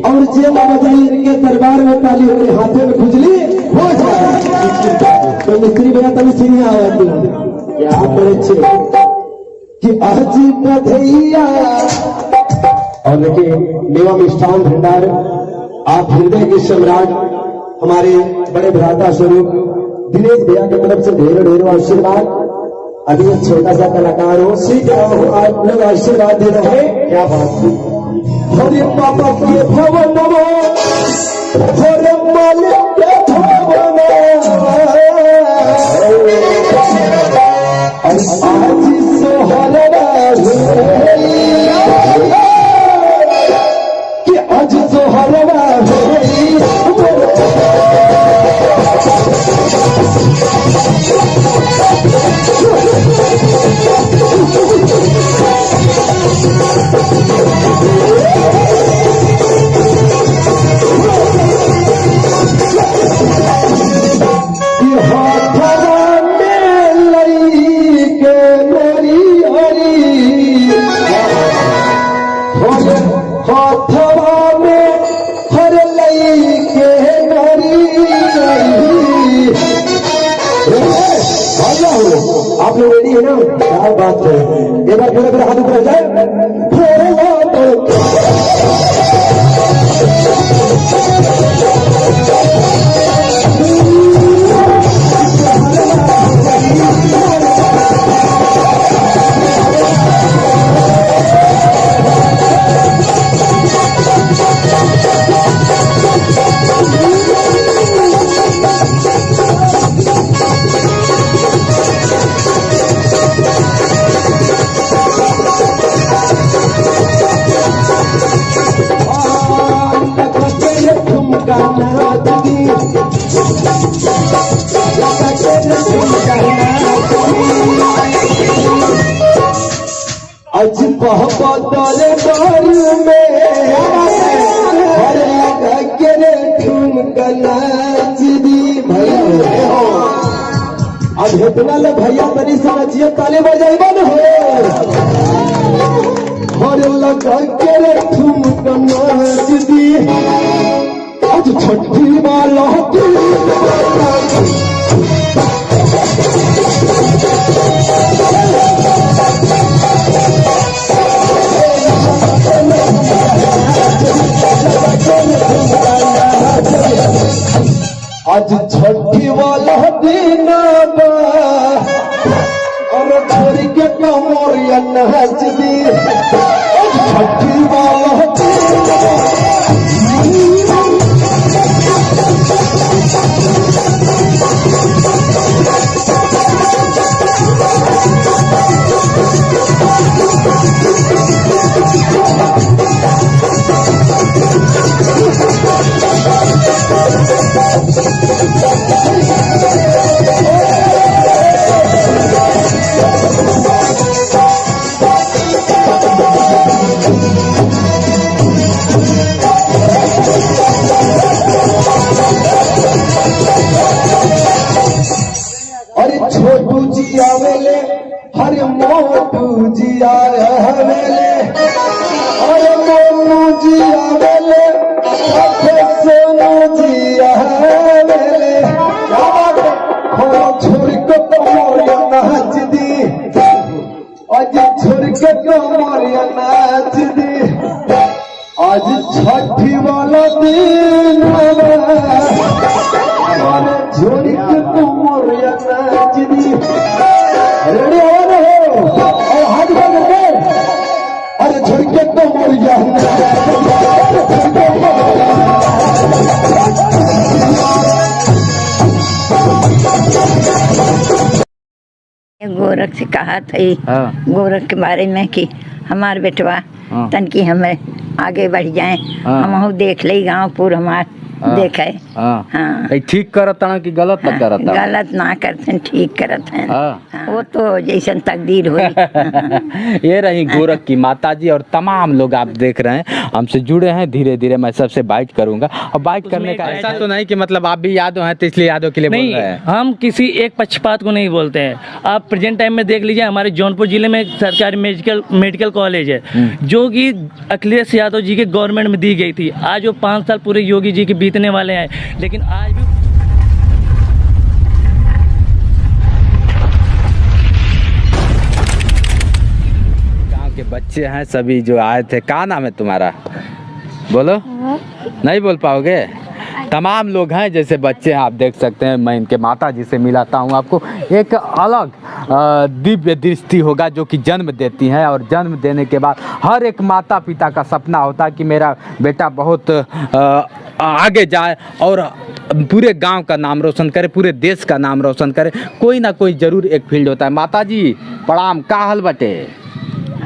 और जेल बजाई इनके दरबार में काली उनके हाथे में खुजली हो जाए। तो मिस्त्री भैया तभी सीनिया आया क्या बड़े अच्छे कि आज बधैया। और देखिए निगम मिष्ठान भंडार आप हृदय के सम्राट हमारे बड़े भ्राता स्वरूप दिनेश भैया की तरफ से ढेरों ढेरों आशीर्वाद। अभी एक छोटा सा कलाकार हो सीख रहा हूँ, आप लोग आशीर्वाद दे रहे हैं। क्या बात है हरे पापा के भवन हरे मालिक के भवन आज सोहरवा कि आज सोहरवा आप लोग रेडी है ना? क्या बात है, एक बार फिर हाथ ऊपर जाए। आज बदल में हर लगा के रे ठुमका नाच दी भैया। अब इतना ले भैया तनी से नचिए ताली बजाई बन हो हर लगा के रे ठुमका नाच दी। आज छठी वाला आज छठी वाला दिन और छोरी के कमरिया नाच दी। छठी वाला दिन छोटू जी आवेले हरे मोटू जी आवेले अरे मोनू जी आवेले सोनू जी आवेले छोरी को कमरिया नाच दी। आज छोरी को कमरिया नाच दी। आज छठी वाला दिन छोरी को कमरिया नाच दी। रेडी हो और हाथ बढ़ा अरे छोरी को कमरिया गोरख से कहा था गोरख के बारे में कि हमार बेटवा हाँ। तन की हमें आगे बढ़ जाए, हाँ। हम देख ले गाँव पूर हमार देखे। हाँ हाँ। ये ठीक करत ताना कि गलत तक करत ताना? गलत ना करते, ठीक करत हैं। हाँ। वो तो जैसन तकदीर हुई। ये रही गोरख की माताजी और तमाम लोग आप देख रहे हैं हमसे जुड़े हैं। धीरे धीरे मैं सबसे बाइट करूंगा और बाइट करने का ऐसा तो नहीं कि मतलब आप भी यादव हैं तो इसलिए यादव के लिए बोल नहीं, रहे हैं। हम किसी एक पक्षपात को नहीं बोलते हैं। आप प्रेजेंट टाइम में देख लीजिए, हमारे जौनपुर जिले में एक सरकारी मेडिकल कॉलेज है जो कि अखिलेश यादव जी के गवर्नमेंट में दी गई थी। आज वो 5 साल पूरे योगी जी के बीतने वाले हैं, लेकिन आज भी गांव के बच्चे हैं सभी जो आए थे। क्या नाम है तुम्हारा? बोलो। नहीं बोल पाओगे? तमाम लोग हैं जैसे बच्चे हैं, आप देख सकते हैं। मैं इनके माता जी से मिलाता हूँ आपको। एक अलग दिव्य दृष्टि होगा जो कि जन्म देती हैं और जन्म देने के बाद हर एक माता पिता का सपना होता है कि मेरा बेटा बहुत आगे जाए और पूरे गांव का नाम रोशन करे, पूरे देश का नाम रोशन करे। कोई ना कोई जरूर एक फील्ड होता है। माता जी प्रणाम, का हाल बटे?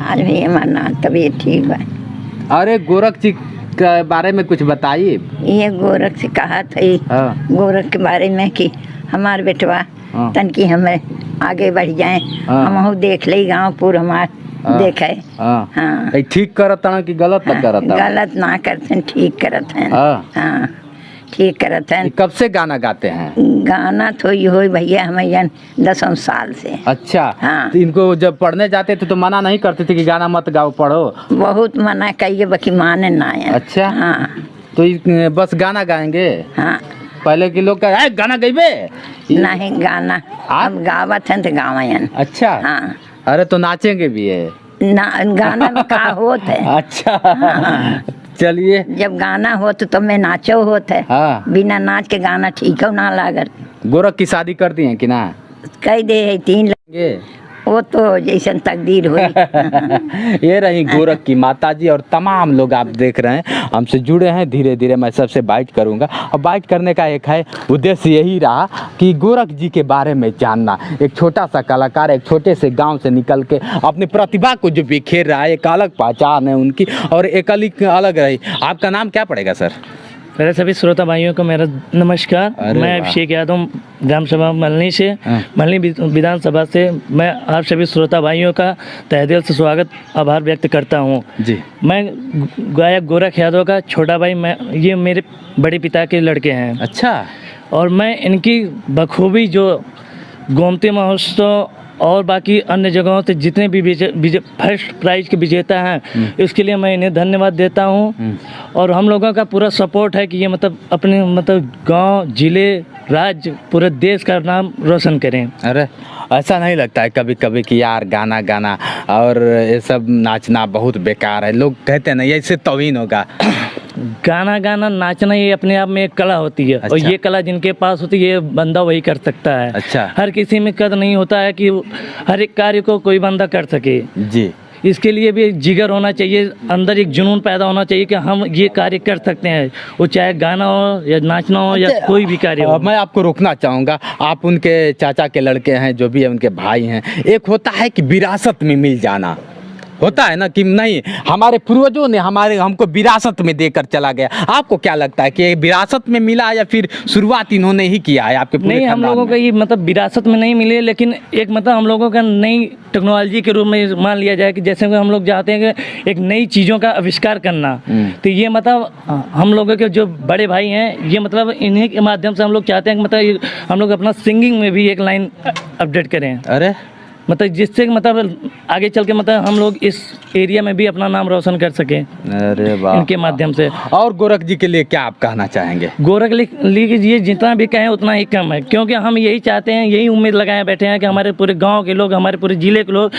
आज भी हमारा तबीयत ठीक है। अरे गोरख जी के बारे में कुछ बताइए। ये गोरख से कहा था हाँ। गोरख के बारे में कि हमार बेटवा हाँ। तन की हमें आगे बढ़ जाए, हाँ। हम देख ले गाँव पूर हमार देखे। हाँ। हाँ। ये ठीक करत ताना कि गलत तक करत ताना? गलत ना करते, ठीक करत हैं। हाँ। हाँ, ठीक करत हैं। ये कब से गाना गाते हैं? गाना तो ये हो भैया हमें 10 साल से। अच्छा। हाँ। तो इनको जब पढ़ने जाते थे तो मना नहीं करते थे कि गाना मत गाओ, पढ़ो? बहुत मना कहिए बाकी माने ना है। अच्छा। हाँ। तो बस गाना गाएंगे? हाँ। पहले के लोग कहे गाना गईबे नहीं गाना अब गावत हैं तो गावयन। अच्छा। हाँ। अरे तो नाचेंगे भी है ना गाना में का होत है। अच्छा। हाँ। चलिए। जब गाना हो तो मैं नाचो होत है। हाँ। बिना नाच के गाना ठीक हो ना लागत। गोरख की शादी कर दी है कि ना? कह दे है 3 ये वो तो जैसन तकदीर हुई। ये रही गोरख की माताजी और तमाम लोग आप देख रहे हैं हमसे जुड़े हैं। धीरे धीरे मैं सबसे बाइट करूंगा और बाइट करने का एक है उद्देश्य यही रहा कि गोरख जी के बारे में जानना। एक छोटा सा कलाकार एक छोटे से गांव से निकल के अपनी प्रतिभा को जो बिखेर रहा है, एक अलग पहचान है उनकी और एक अलग रही। आपका नाम क्या पड़ेगा सर? पहले सभी श्रोता भाइयों को मेरा नमस्कार। मैं अभिषेक यादव ग्राम सभा मलनी से, मलनी विधानसभा से मैं आप सभी श्रोता भाइयों का तहे दिल से स्वागत आभार व्यक्त करता हूँ जी। मैं गायक गोरख यादव का छोटा भाई, मैं ये मेरे बड़े पिता के लड़के हैं। अच्छा। और मैं इनकी बखूबी जो गोमती महोत्सव और बाकी अन्य जगहों से जितने भी फर्स्ट प्राइज के विजेता हैं इसके लिए मैं इन्हें धन्यवाद देता हूं। और हम लोगों का पूरा सपोर्ट है कि ये अपने गांव, जिले, राज्य, पूरे देश का नाम रोशन करें। अरे ऐसा नहीं लगता है कभी कभी कि यार गाना गाना और ये सब नाचना बहुत बेकार है? लोग कहते हैं ना ये इससे तौहीन होगा। गाना गाना नाचना ये अपने आप में एक कला होती है। अच्छा। और ये कला जिनके पास होती है ये बंदा वही कर सकता है। अच्छा। हर किसी में कद नहीं होता है कि हर एक कार्य को कोई बंदा कर सके। जी। इसके लिए भी जिगर होना चाहिए, अंदर एक जुनून पैदा होना चाहिए कि हम ये कार्य कर सकते हैं, वो चाहे गाना हो या नाचना हो या कोई भी कार्य हो। मैं आपको रोकना चाहूँगा। आप उनके चाचा के लड़के हैं, जो भी है उनके भाई हैं। एक होता है कि विरासत में मिल जाना होता है ना कि नहीं, हमारे पूर्वजों ने हमको विरासत में देकर चला गया। आपको क्या लगता है कि विरासत में मिला या फिर शुरुआत इन्होंने ही किया है आपके पूरे नहीं, हम खानदान लोगों में? को ये विरासत में नहीं मिले, लेकिन एक हम लोगों का नई टेक्नोलॉजी के रूप में मान लिया जाए कि जैसे हम लोग चाहते हैं कि एक नई चीज़ों का आविष्कार करना। तो ये हम लोगों के जो बड़े भाई हैं ये इन्हीं के माध्यम से हम लोग चाहते हैं कि हम लोग अपना सिंगिंग में भी एक लाइन अपडेट करें। अरे जिससे आगे चल के हम लोग इस एरिया में भी अपना नाम रोशन कर सकें। अरे वाह। इनके माध्यम से। और गोरख जी के लिए क्या आप कहना चाहेंगे? गोरख जी जितना भी कहें उतना ही कम है, क्योंकि हम यही चाहते हैं, यही उम्मीद लगाए बैठे हैं कि हमारे पूरे गांव के लोग, हमारे पूरे जिले के लोग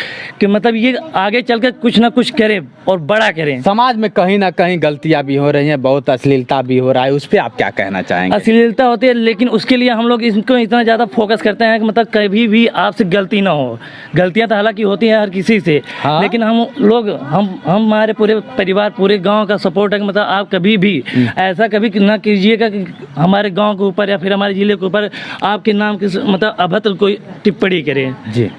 कि ये आगे चल के कुछ ना कुछ करें और बड़ा करें। समाज में कहीं ना कहीं गलतियां भी हो रही हैं, बहुत अश्लीलता भी हो रहा है, उस पर आप क्या कहना चाहेंगे? अश्लीलता होती है, लेकिन उसके लिए हम लोग इसको इतना ज़्यादा फोकस करते हैं कि कभी भी आपसे गलती ना हो। गलतियां तो हालांकि होती है हर किसी से। हाँ? लेकिन हम लोग हमारे पूरे परिवार, पूरे गांव का सपोर्ट है कि आप कभी भी ऐसा कभी ना कीजिएगा कि हमारे गांव के ऊपर या फिर हमारे जिले के ऊपर आपके नाम की अभद्र कोई टिप्पणी करें। जी।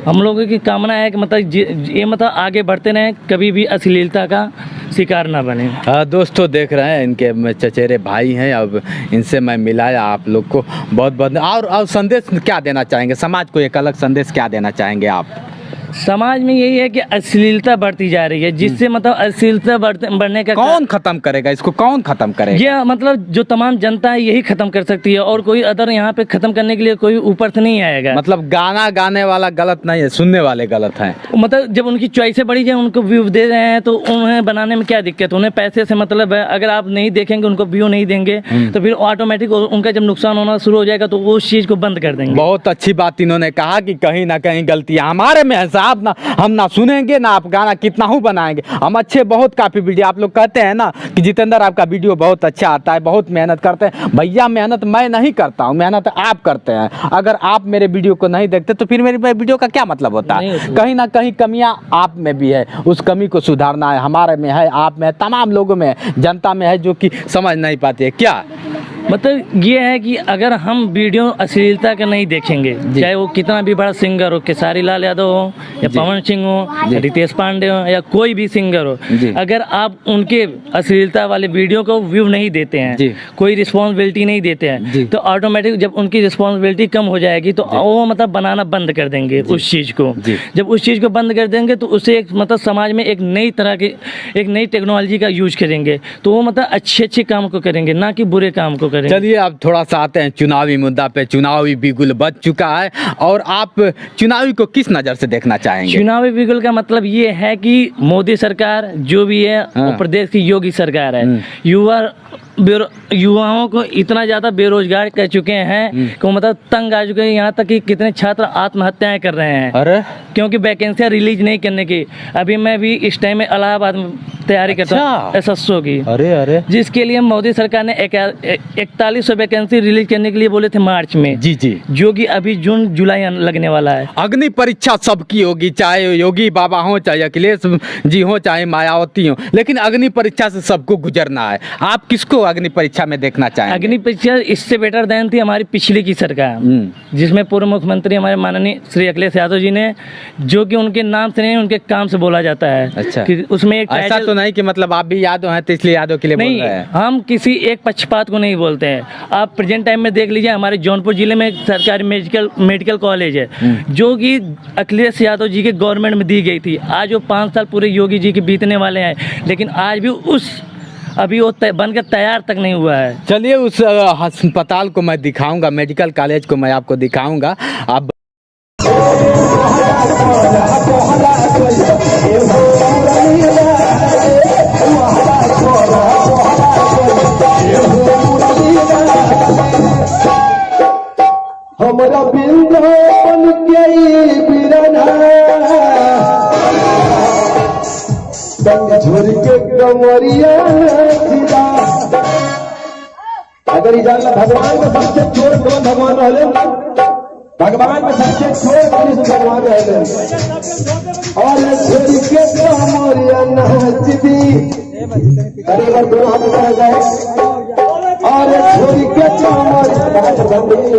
हम लोगों की कामना है कि मतलब ये मतलब आगे बढ़ते रहें, कभी भी अश्लीलता का शिकार ना बने। दोस्तों देख रहे हैं इनके चचेरे भाई हैं, अब इनसे मैं मिलाया आप लोग को बहुत बहुत। और संदेश क्या देना चाहेंगे समाज को, एक अलग संदेश क्या देना चाहेंगे आप? समाज में यही है कि अश्लीलता बढ़ती जा रही है, जिससे मतलब अश्लीलता बढ़ने का कौन खत्म करेगा इसको, कौन खत्म करेगा? ये मतलब जो तमाम जनता है यही खत्म कर सकती है, और कोई अदर यहाँ पे खत्म करने के लिए कोई ऊपर से नहीं आएगा। मतलब गाना गाने वाला गलत नहीं है, सुनने वाले गलत हैं। मतलब जब उनकी चॉइसें बढ़ी जाए, उनको व्यू दे रहे हैं तो उन्हें बनाने में क्या दिक्कत? उन्हें पैसे से मतलब है, अगर आप नहीं देखेंगे, उनको व्यू नहीं देंगे तो फिर ऑटोमेटिक उनका जब नुकसान होना शुरू हो जाएगा तो वो उस चीज को बंद कर देंगे। बहुत अच्छी बात इन्होंने कहा कि कहीं ना कहीं गलतियां हमारे में है साहब, ना हम ना सुनेंगे ना आप गाना कितना ही बनाएंगे। हम अच्छे बहुत काफी वीडियो, आप लोग कहते हैं ना कि जितेंद्र आपका वीडियो बहुत अच्छा आता है, बहुत मेहनत करते हैं। भैया मेहनत मैं नहीं करता हूँ, मेहनत आप करते हैं। अगर आप मेरे वीडियो को नहीं देखते तो फिर मेरे वीडियो का क्या मतलब होता है? कहीं ना कहीं कमियां आप में भी है, उस कमी को सुधारना है। हमारे में है, आप में है, तमाम लोगों में, जनता में है, जो कि समझ नहीं पाती है। क्या मतलब ये है कि अगर हम वीडियो अश्लीलता के नहीं देखेंगे, चाहे वो कितना भी बड़ा सिंगर हो, खेसारी लाल यादव हो या पवन सिंह हो या रितेश पांडे हो या कोई भी सिंगर हो, अगर आप उनके अश्लीलता वाले वीडियो को व्यू नहीं देते हैं, कोई रिस्पॉन्सिबिलिटी नहीं देते हैं, तो ऑटोमेटिक जब उनकी रिस्पॉन्सिबिलिटी कम हो जाएगी तो वो मतलब बनाना बंद कर देंगे उस चीज़ को। जब उस चीज़ को बंद कर देंगे तो उससे एक मतलब समाज में एक नई तरह की, एक नई टेक्नोलॉजी का यूज करेंगे, तो वो मतलब अच्छे अच्छे काम को करेंगे, ना कि बुरे काम को करेंगे। चलिए अब थोड़ा सा आते हैं चुनावी मुद्दा पे। चुनावी बिगुल बज चुका है और आप चुनावी को किस नज़र से देखना चाहेंगे? चुनावी बिगुल का मतलब ये है कि मोदी सरकार जो भी है वो प्रदेश की योगी सरकार है। युवाओं को इतना ज़्यादा बेरोजगार कर चुके हैं कि वो मतलब तंग आ चुके हैं, यहाँ तक कि कितने छात्र आत्महत्याएं कर रहे हैं। अरे क्योंकि वैकेंसियां रिलीज नहीं करने की। अभी मैं भी इस टाइम में इलाहाबाद में तैयारी करता हूँ SSO की। अरे जिसके लिए मोदी सरकार ने 4100 वैकेंसी रिलीज करने के लिए बोले थे मार्च में। जी जो कि अभी जून जुलाई लगने वाला है। अग्नि परीक्षा सबकी होगी, चाहे योगी बाबा हो, चाहे अखिलेश जी हो, चाहे मायावती हो, लेकिन अग्नि परीक्षा से सबको गुजरना है। आप किसको अग्नि परीक्षा में देखना चाहेंगे? अग्नि परीक्षा इससे बेटर देन थी हमारी पिछली की सरकार, जिसमें पूर्व मुख्यमंत्री हमारे माननीय श्री अखिलेश यादव जी ने, जो कि उनके नाम से नहीं उनके काम से बोला जाता है। अच्छा, कि उसमें एक ऐसा तो नहीं कि मतलब आप भी यादव हैं तो इसलिए यादव के लिए बोल रहे हैं? हम किसी एक पक्षपात को नहीं बोलते हैं। आप प्रेजेंट टाइम में देख लीजिए, हमारे जौनपुर जिले में एक सरकारी मेडिकल कॉलेज है जो कि अखिलेश यादव जी के गवर्नमेंट में दी गई थी। आज वो 5 साल पूरे योगी जी के बीतने वाले हैं, लेकिन आज भी अभी वो बनकर तैयार तक नहीं हुआ है। चलिए उस अस्पताल को मैं दिखाऊंगा, मेडिकल कॉलेज को मैं आपको दिखाऊंगा। आप हमारा बिंदावन गई बिरना संग झुर के कमरिया जिला। अगर ये जानना भगवान में सबसे छोड़ कौन भगवान रहले, भगवान में सबसे छोड़ कौन भगवान रहले, और झुर के कमरिया नाच दी। अरे बार दोनों हाथ उठाया जाए, और झुर के कमरिया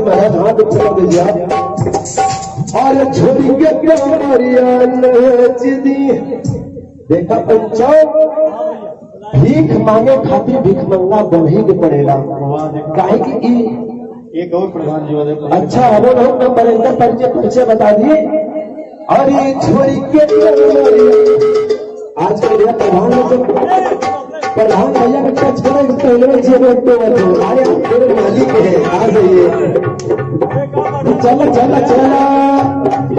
महाराज हाथ उठा दीजिए, और झुर के कमरिया नाच दी। देखा पंचायत भीख मांगे खातिर भीख मंगा बढ़ी के पड़ेगा, काहे कि एक और प्रधान जी। अच्छा हम नंबर अंदर परिचय बता दिए। और ये छोरी के आज के दिन प्रधान भैया में टच करें पहले तो आए पूरे मालिक है। आ जाइए, चला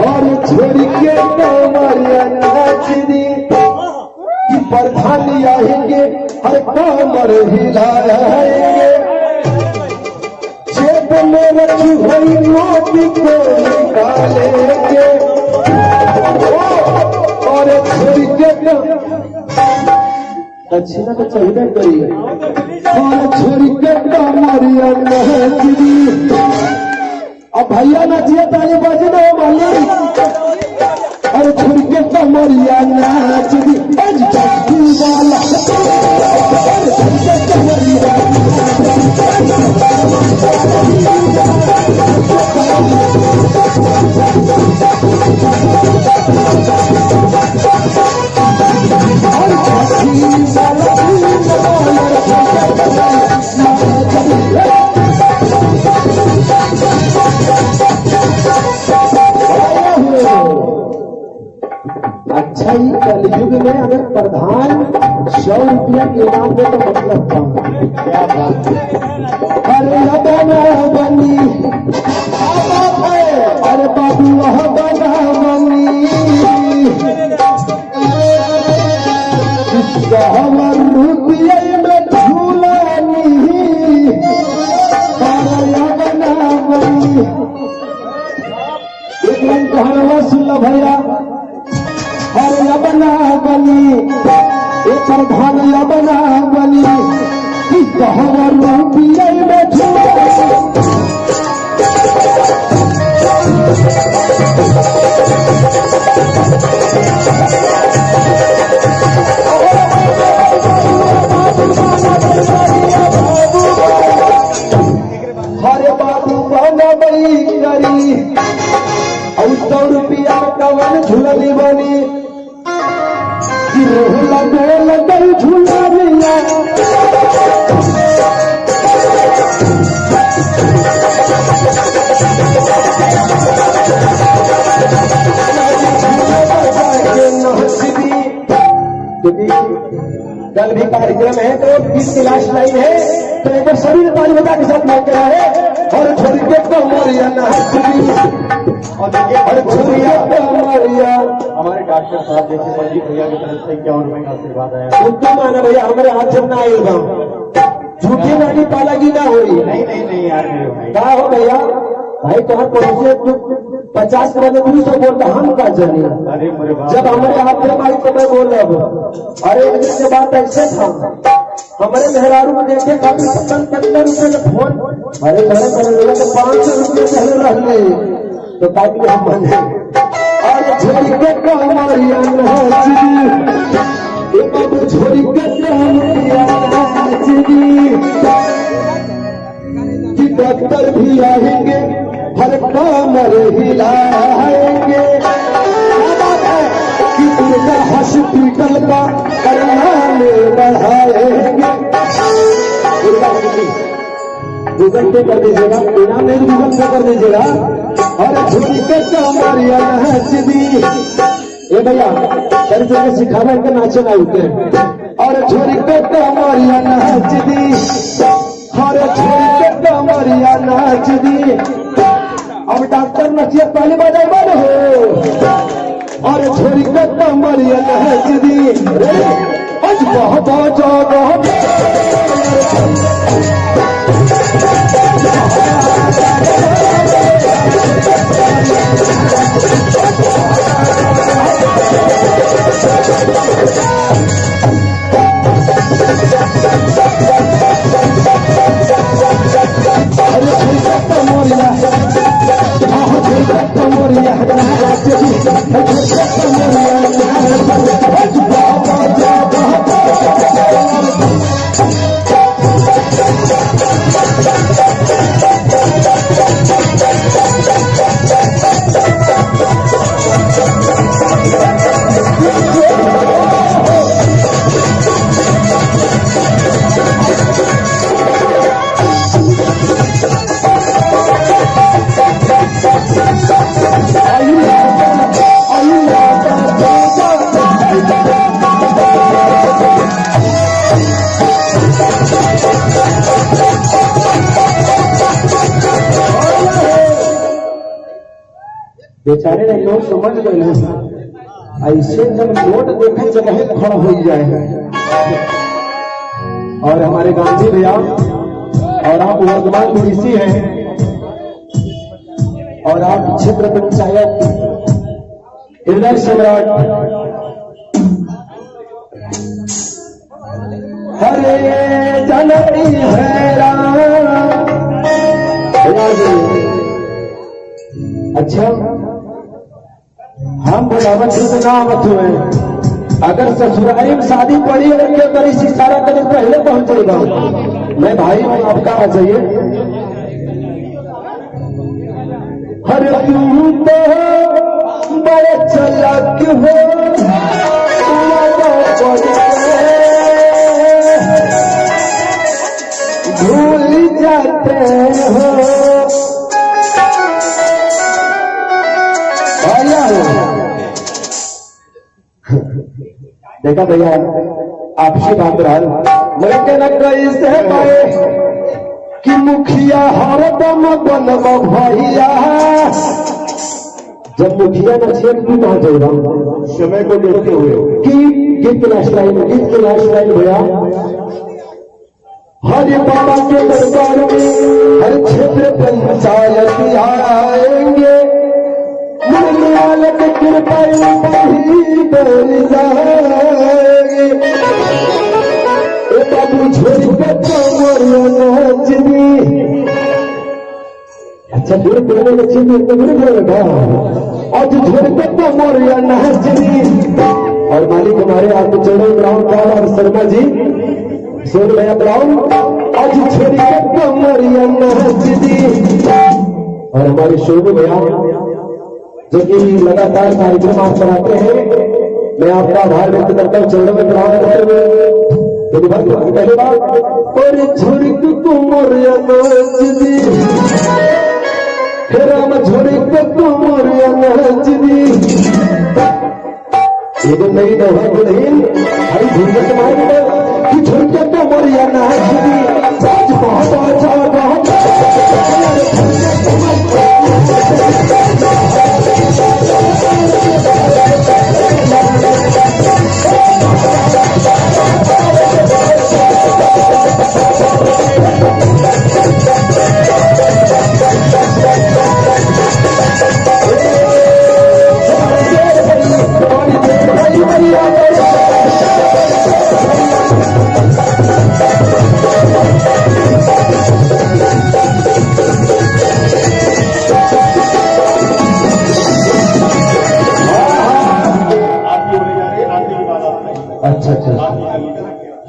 और छोरी के कमरिया नाच दी। प्रधान आएंगे हर कमर हिलाएंगे, जेब में रखी हुई मोती को निकालेंगे, और छुरी के दक्षिणा को चाहिए करिए, और छुरी के कमरिया नाच दी। अब भैया नाचिए, ताली बजे दो मालिक, और छुरी के कमरिया नाच दी। वाला भाई कलयुग में अगर प्रधान 100 रुपया इनाम दे तो मतलब क्या बात है। अरे बना बनी, अरे बाबू वह बना बनी, रुपये में झूला नहीं, अरे बना बनी। एक लाइन कहना सुन लो भैया, हर बना बनी एक प्रधान बना बनी, रुपये में हरे बाबू बना बनी करी और 100 रुपया कवन झूलनी बनी, लगे झूला मिला कल भी कार्यक्रम है तो 20 की लास्ट लाइन है, तो एक बार सभी ने ताली बजा के साथ मांग रहा है। और छोड़ के तो मोरिया और छोड़िया तो मोरिया। हमारे डॉक्टर साहब जैसे पंडित भैया की तरफ से 51 रुपए का आशीर्वाद आया। उनको माना भैया हमारे हाथ से ना आए झूठी नानी पालागी ना हो रही। नहीं यार क्या हो भैया भाई तुम्हारे पड़ोसी 50 का 200 बोलता हम का जानी। जब हमारे हाथ में भाई तो मैं बोल रहा हूँ। अरे एक दिन के बाद ऐसे था हमारे मेहरारू में देखे काफी 70 रुपए का फोन। अरे मैंने बोला तो 500 रुपये पहले रहने तो ताकि हम बने और छोड़ी के कमरिया छोड़ी के कि डॉक्टर भी आएंगे हर कमर हिलाएंगे कि उनका हॉस्पिटल का करनामे बढ़ाएंगे। गूगल पे कर दीजिएगा, बिना मेरे गूगल पे कर दीजिएगा। और छोड़ी के कमरिया नाचदी ए भैया कर जगह सिखावे के नाचे ना उठे। और छोड़ी के कमरिया नाचदी, और छोड़ी के कमरिया नाचदी। अब डॉक्टर नचिया पहली बजाई बन हो और छोड़ी के कमरिया नाचदी। आज बहुत बेचारे ने लोग समझ गए ऐसे जब नोट देखे जगह खड़ा हो जाए। और हमारे गांधी भैया और आप वर्तमान डीसी हैं और आप क्षेत्र पंचायत हृदय सम्राट। हरे जननी है अच्छा हम बुलावत नामत हुए। अगर ससुराली में शादी पड़ी अगर क्या करी सारा कदम पहले पहुंचेगा। मैं भाई हूँ आपका आ जाइए। हर तू तो बड़े चालाक हो भूल जाते हो देखा भैया आपसी बात रहा मैं कहना कैसे पाए कि मुखिया हरदम बनब भैया जब मुखिया न छेद भी कहा जाएगा समय को देखते हुए कि गीत के लास्ट लाइन भैया हरे बाबा के दरबार में हर क्षेत्र पंचायत आएंगे निर्मल के कृपा ही बन जाएंगे बाबू छोड़ के नाचनी अच्छा दूर बोलने में चिन्ह तो नहीं बोलेगा और जो छोड़ के तो नाचनी और मालिक हमारे आपको चरण ब्राउन और शर्मा जी सोन भैया ब्राउन आज छोड़ी कमरिया नाचदी और हमारे शोभू भैया जो कि लगातार कार्यक्रम आप कराते हैं मैं आपका आभार व्यक्त करता हूँ चरणों में प्रणाम करते हुए पहले बात और छोड़ी कमरिया नाचदी राम छोड़ी कमरिया नाचदी एगो नई दोहा दुल्हन भाई भूमत मार कि छोटे तो मरिया नाचनी सच बहुत अच्छा बहुत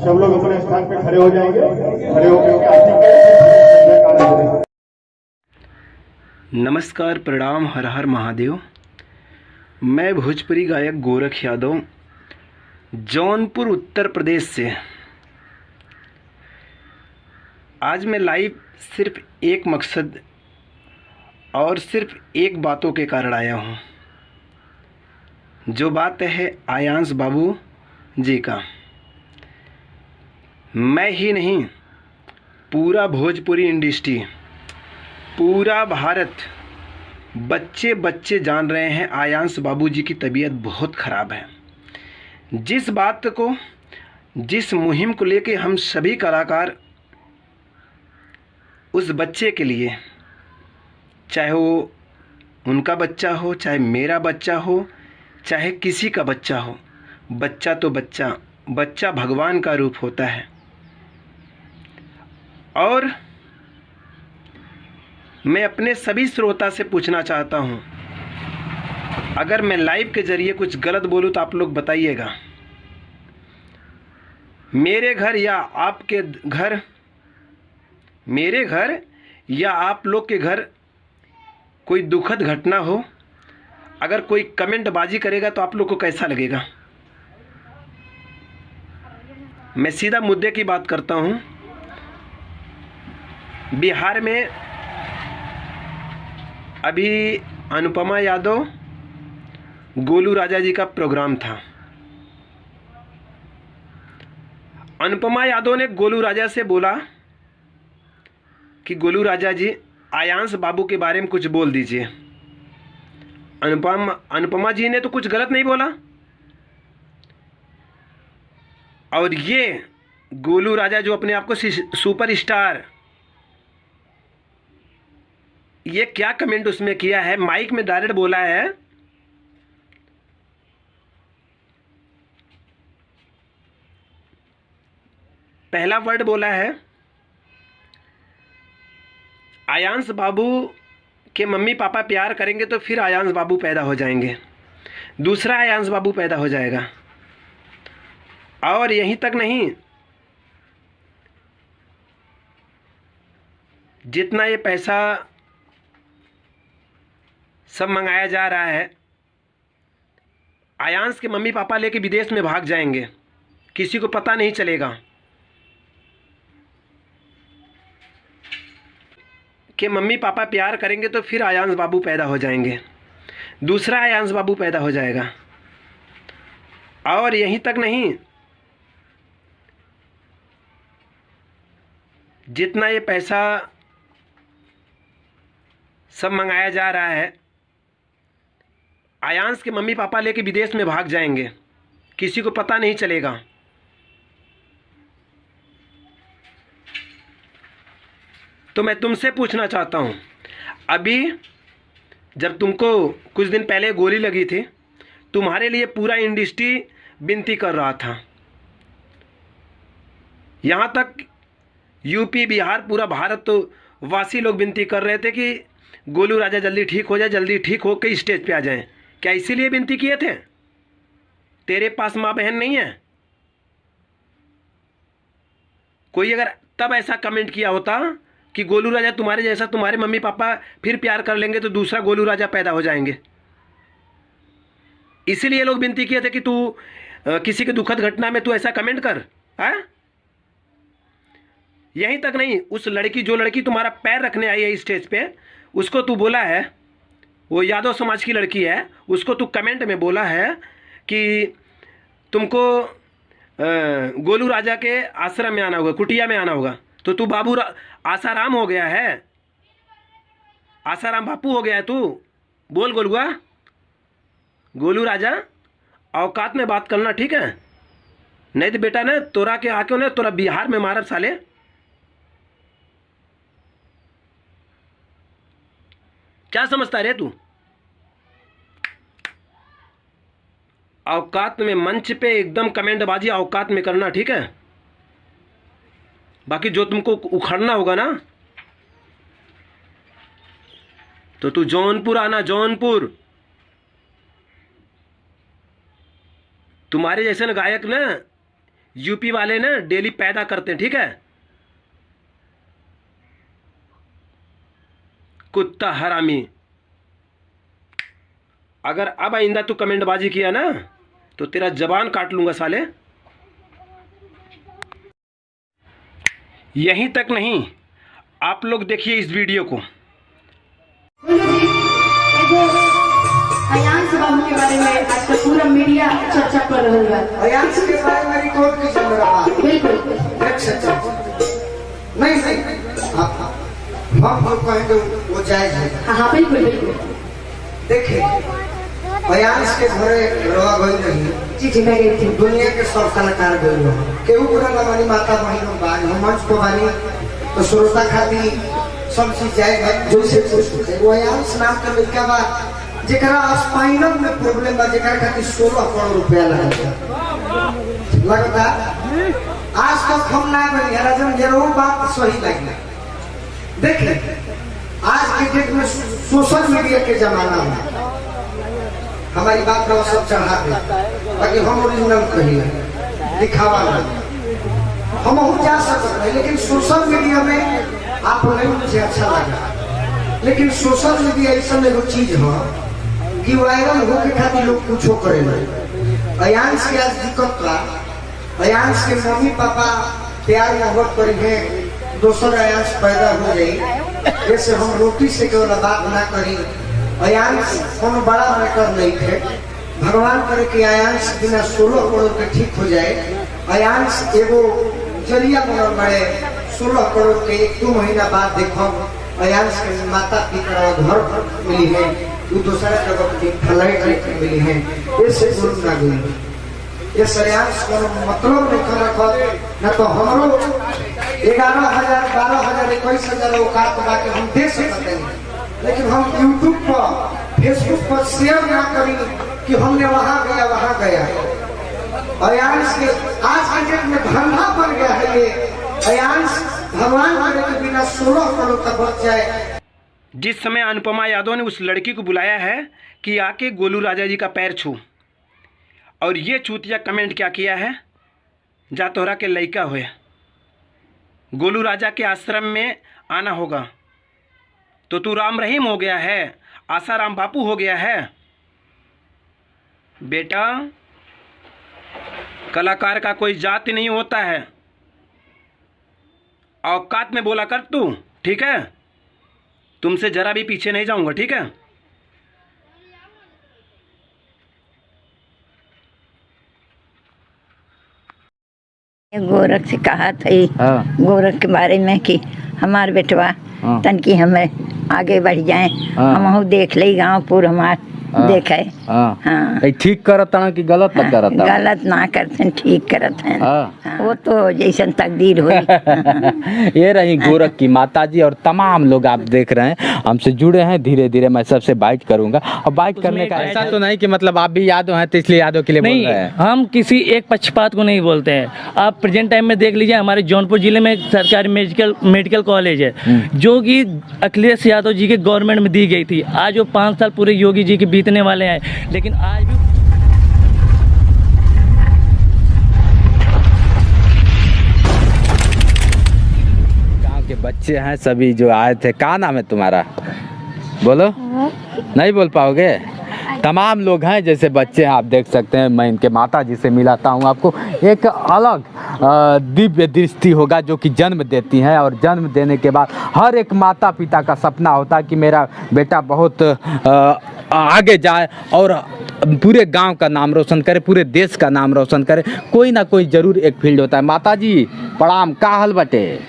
सब लोग अपने स्थान पे खड़े हो जाएंगे खड़े होकर नमस्कार प्रणाम हर हर महादेव। मैं भोजपुरी गायक गोरख यादव जौनपुर उत्तर प्रदेश से आज मैं लाइव सिर्फ एक मकसद और सिर्फ एक बातों के कारण आया हूँ। जो बात है आयांश बाबू जी का। मैं ही नहीं पूरा भोजपुरी इंडस्ट्री पूरा भारत बच्चे बच्चे जान रहे हैं आयांश बाबू जी की तबीयत बहुत ख़राब है। जिस बात को जिस मुहिम को लेके हम सभी कलाकार उस बच्चे के लिए चाहे वो उनका बच्चा हो चाहे मेरा बच्चा हो चाहे किसी का बच्चा हो बच्चा तो बच्चा भगवान का रूप होता है। और मैं अपने सभी श्रोता से पूछना चाहता हूं अगर मैं लाइव के जरिए कुछ गलत बोलूं तो आप लोग बताइएगा। मेरे घर या आपके घर मेरे घर या आप लोग के घर कोई दुखद घटना हो अगर कोई कमेंट बाजी करेगा तो आप लोग को कैसा लगेगा। मैं सीधा मुद्दे की बात करता हूं। बिहार में अभी अनुपमा यादव गोलू राजा जी का प्रोग्राम था। अनुपमा यादव ने गोलू राजा से बोला कि गोलू राजा जी आयांश बाबू के बारे में कुछ बोल दीजिए। अनुपमा जी ने तो कुछ गलत नहीं बोला और ये गोलू राजा जो अपने आप को सुपर स्टार ये क्या कमेंट उसमें किया है माइक में डायरेक्ट बोला है पहला वर्ड बोला है आयांश बाबू के मम्मी पापा प्यार करेंगे तो फिर आयांश बाबू पैदा हो जाएंगे। दूसरा आयांश बाबू पैदा हो जाएगा। और यहीं तक नहीं जितना ये पैसा सब मंगाया जा रहा है आयांश के मम्मी पापा लेके विदेश में भाग जाएंगे किसी को पता नहीं चलेगा कि मम्मी पापा प्यार करेंगे तो फिर आयांश बाबू पैदा हो जाएंगे। दूसरा आयांश बाबू पैदा हो जाएगा। और यहीं तक नहीं, जितना ये पैसा सब मंगाया जा रहा है, आयांश के मम्मी पापा लेके विदेश में भाग जाएंगे, किसी को पता नहीं चलेगा। तो मैं तुमसे पूछना चाहता हूँ, अभी जब तुमको कुछ दिन पहले गोली लगी थी, तुम्हारे लिए पूरा इंडस्ट्री विनती कर रहा था, यहाँ तक यूपी बिहार पूरा भारत तो वासी लोग विनती कर रहे थे कि गोलू राजा जल्दी ठीक हो जाए, जल्दी ठीक हो के स्टेज पे आ जाएं। क्या इसीलिए विनती किए थे? तेरे पास माँ बहन नहीं है? कोई अगर तब ऐसा कमेंट किया होता कि गोलू राजा तुम्हारे जैसा तुम्हारे मम्मी पापा फिर प्यार कर लेंगे तो दूसरा गोलू राजा पैदा हो जाएंगे, इसीलिए लोग विनती किए थे कि तू किसी के दुखद घटना में तू ऐसा कमेंट कर। है यहीं तक नहीं, उस लड़की, जो लड़की तुम्हारा पैर रखने आई है स्टेज पे, उसको तू बोला है, वो यादव समाज की लड़की है, उसको तू कमेंट में बोला है कि तुमको गोलू राजा के आश्रम में आना होगा, कुटिया में आना होगा। तो तू बाबू आसाराम हो गया है, आसाराम बापू हो गया है तू। बोल गोलुआ, गोलू राजा औकात में बात करना, ठीक है? नहीं तो बेटा ना तोरा के आके ना तोरा बिहार में मारब साले। क्या समझता रे तू? औकात में, मंच पे एकदम कमेंटबाजी औकात में करना, ठीक है? बाकी जो तुमको उखड़ना होगा ना, तो तू जौनपुर आना, जौनपुर। तुम्हारे जैसे ना गायक ना यूपी वाले ना डेली पैदा करते हैं, ठीक है? कुत्ता हरामी। अगर अब आइंदा तू कमेंटबाजी किया ना तो तेरा जबान काट लूंगा साले। यहीं तक नहीं, आप लोग देखिए इस वीडियो को। आयांश बाबू के बारे में आजकल पूरा मीडिया चर्चा कर रहा है। आयांश के बारे में रिकॉर्ड की चल रहा है। बिल्कुल नहीं हम लोग कहेंगे वो जायज है। हाँ बिल्कुल बिल्कुल। देखिए आयांश के घरे रवा गई नहीं। जी मैं गई थी। दुनिया के सब कलाकार गई हो, केहू बुरा न मानी, माता बहनों बानी, हम मंच को बानी तो श्रोता खाती सब चीज जाएगा जो से कुछ। वो आयांश नाम का लड़का बा जेकरा स्पाइनल में प्रॉब्लम बा, जेकरा खातिर 16 करोड़ रुपया लगता। आज तक हम ना बनी राजन, जरूर बात सही लगी। देखिए आज के डेट में सोशल मीडिया के जमाना में हमारी बात का सब चढ़ा दे ताकि हम ओरिजिनल कहिए, दिखावा नहीं। हम जा सकते हैं लेकिन सोशल मीडिया में आप नहीं, मुझे अच्छा लगा। लेकिन सोशल मीडिया ऐसा एगो चीज है कि वायरल होके खातिर लोग कुछ करे नहीं। आयांश के आज दिक्कत का, आयांश के मम्मी पापा प्यार मोहब्बत करेंगे, दोसर आयांश पैदा हो जाए। जैसे हम रोटी से केवल बात ना करी, आयांश कोनो बड़ा मैटर नहीं थे। भगवान करे कि आयांश बिना 16 करोड़ के ठीक हो जाए। आयांश एगो जरिया बनल बड़े 16 करोड़ के 1-2 महीना बाद देखो आयांश के माता पिता घर मिली है, वो दूसरा जगह फ्लाइट मिली है। ऐसे गुरु ना गई ये आयांश को मतलब नहीं कर ना तो हमरो 11,000 12,000 21,000 औकात बाकी हम दे सकते हैं, लेकिन हम यूट्यूब पर फेसबुक पर शेयर ना करी कि हमने वहां गया। आयांश के आज के डेट में धंधा बन गया है ये। आयांश भगवान करे के बिना 16 करोड़ तक बच जाए। जिस समय अनुपमा यादव ने उस लड़की को बुलाया है कि आके गोलू राजा जी का पैर छू, और ये चूतिया कमेंट क्या किया है, जा तोहरा के लड़का हुए, गोलू राजा के आश्रम में आना होगा। तो तू राम रहीम हो गया है, आसाराम बापू हो गया है। बेटा कलाकार का कोई जाति नहीं होता है, औकात में बोला कर तू, ठीक है? तुमसे जरा भी पीछे नहीं जाऊंगा, ठीक है? गोरख से कहा थी गोरख के बारे में कि हमार बेटवा तन की हमें आगे बढ़ जाए, हम देख ले गाँव पूर हमार देखे। हाँ ठीक करत कि गलत करत? गलत ना करते, ठीक करत हैं। वो तो जैसन तकदीर हुई। ये रही गोरख की माताजी और तमाम लोग आप देख रहे हैं हमसे जुड़े हैं। धीरे धीरे मैं सबसे बाइट करूंगा और बाइट करने का ऐसा तो नहीं कि मतलब आप भी यादव हैं तो इसलिए यादव के लिए बोल रहे हैं। हम किसी एक पक्षपात को नहीं बोलते हैं। आप प्रेजेंट टाइम में देख लीजिए, हमारे जौनपुर जिले में एक सरकारी मेडिकल कॉलेज है जो कि अखिलेश यादव जी के गवर्नमेंट में दी गई थी। आज वो 5 साल पूरे योगी जी के बीतने वाले हैं, लेकिन आज भी गांव के बच्चे हैं सभी जो आए थे। क्या नाम है तुम्हारा? बोलो। नहीं बोल पाओगे? तमाम लोग हैं जैसे बच्चे हैं, आप देख सकते हैं। मैं इनके माता जी से मिलाता हूँ आपको। एक अलग दिव्य दृष्टि होगा जो कि जन्म देती हैं और जन्म देने के बाद हर एक माता पिता का सपना होता है कि मेरा बेटा बहुत आगे जाए और पूरे गांव का नाम रोशन करे, पूरे देश का नाम रोशन करे। कोई ना कोई जरूर एक फील्ड होता है। माता जी प्रणाम, का हाल बटे?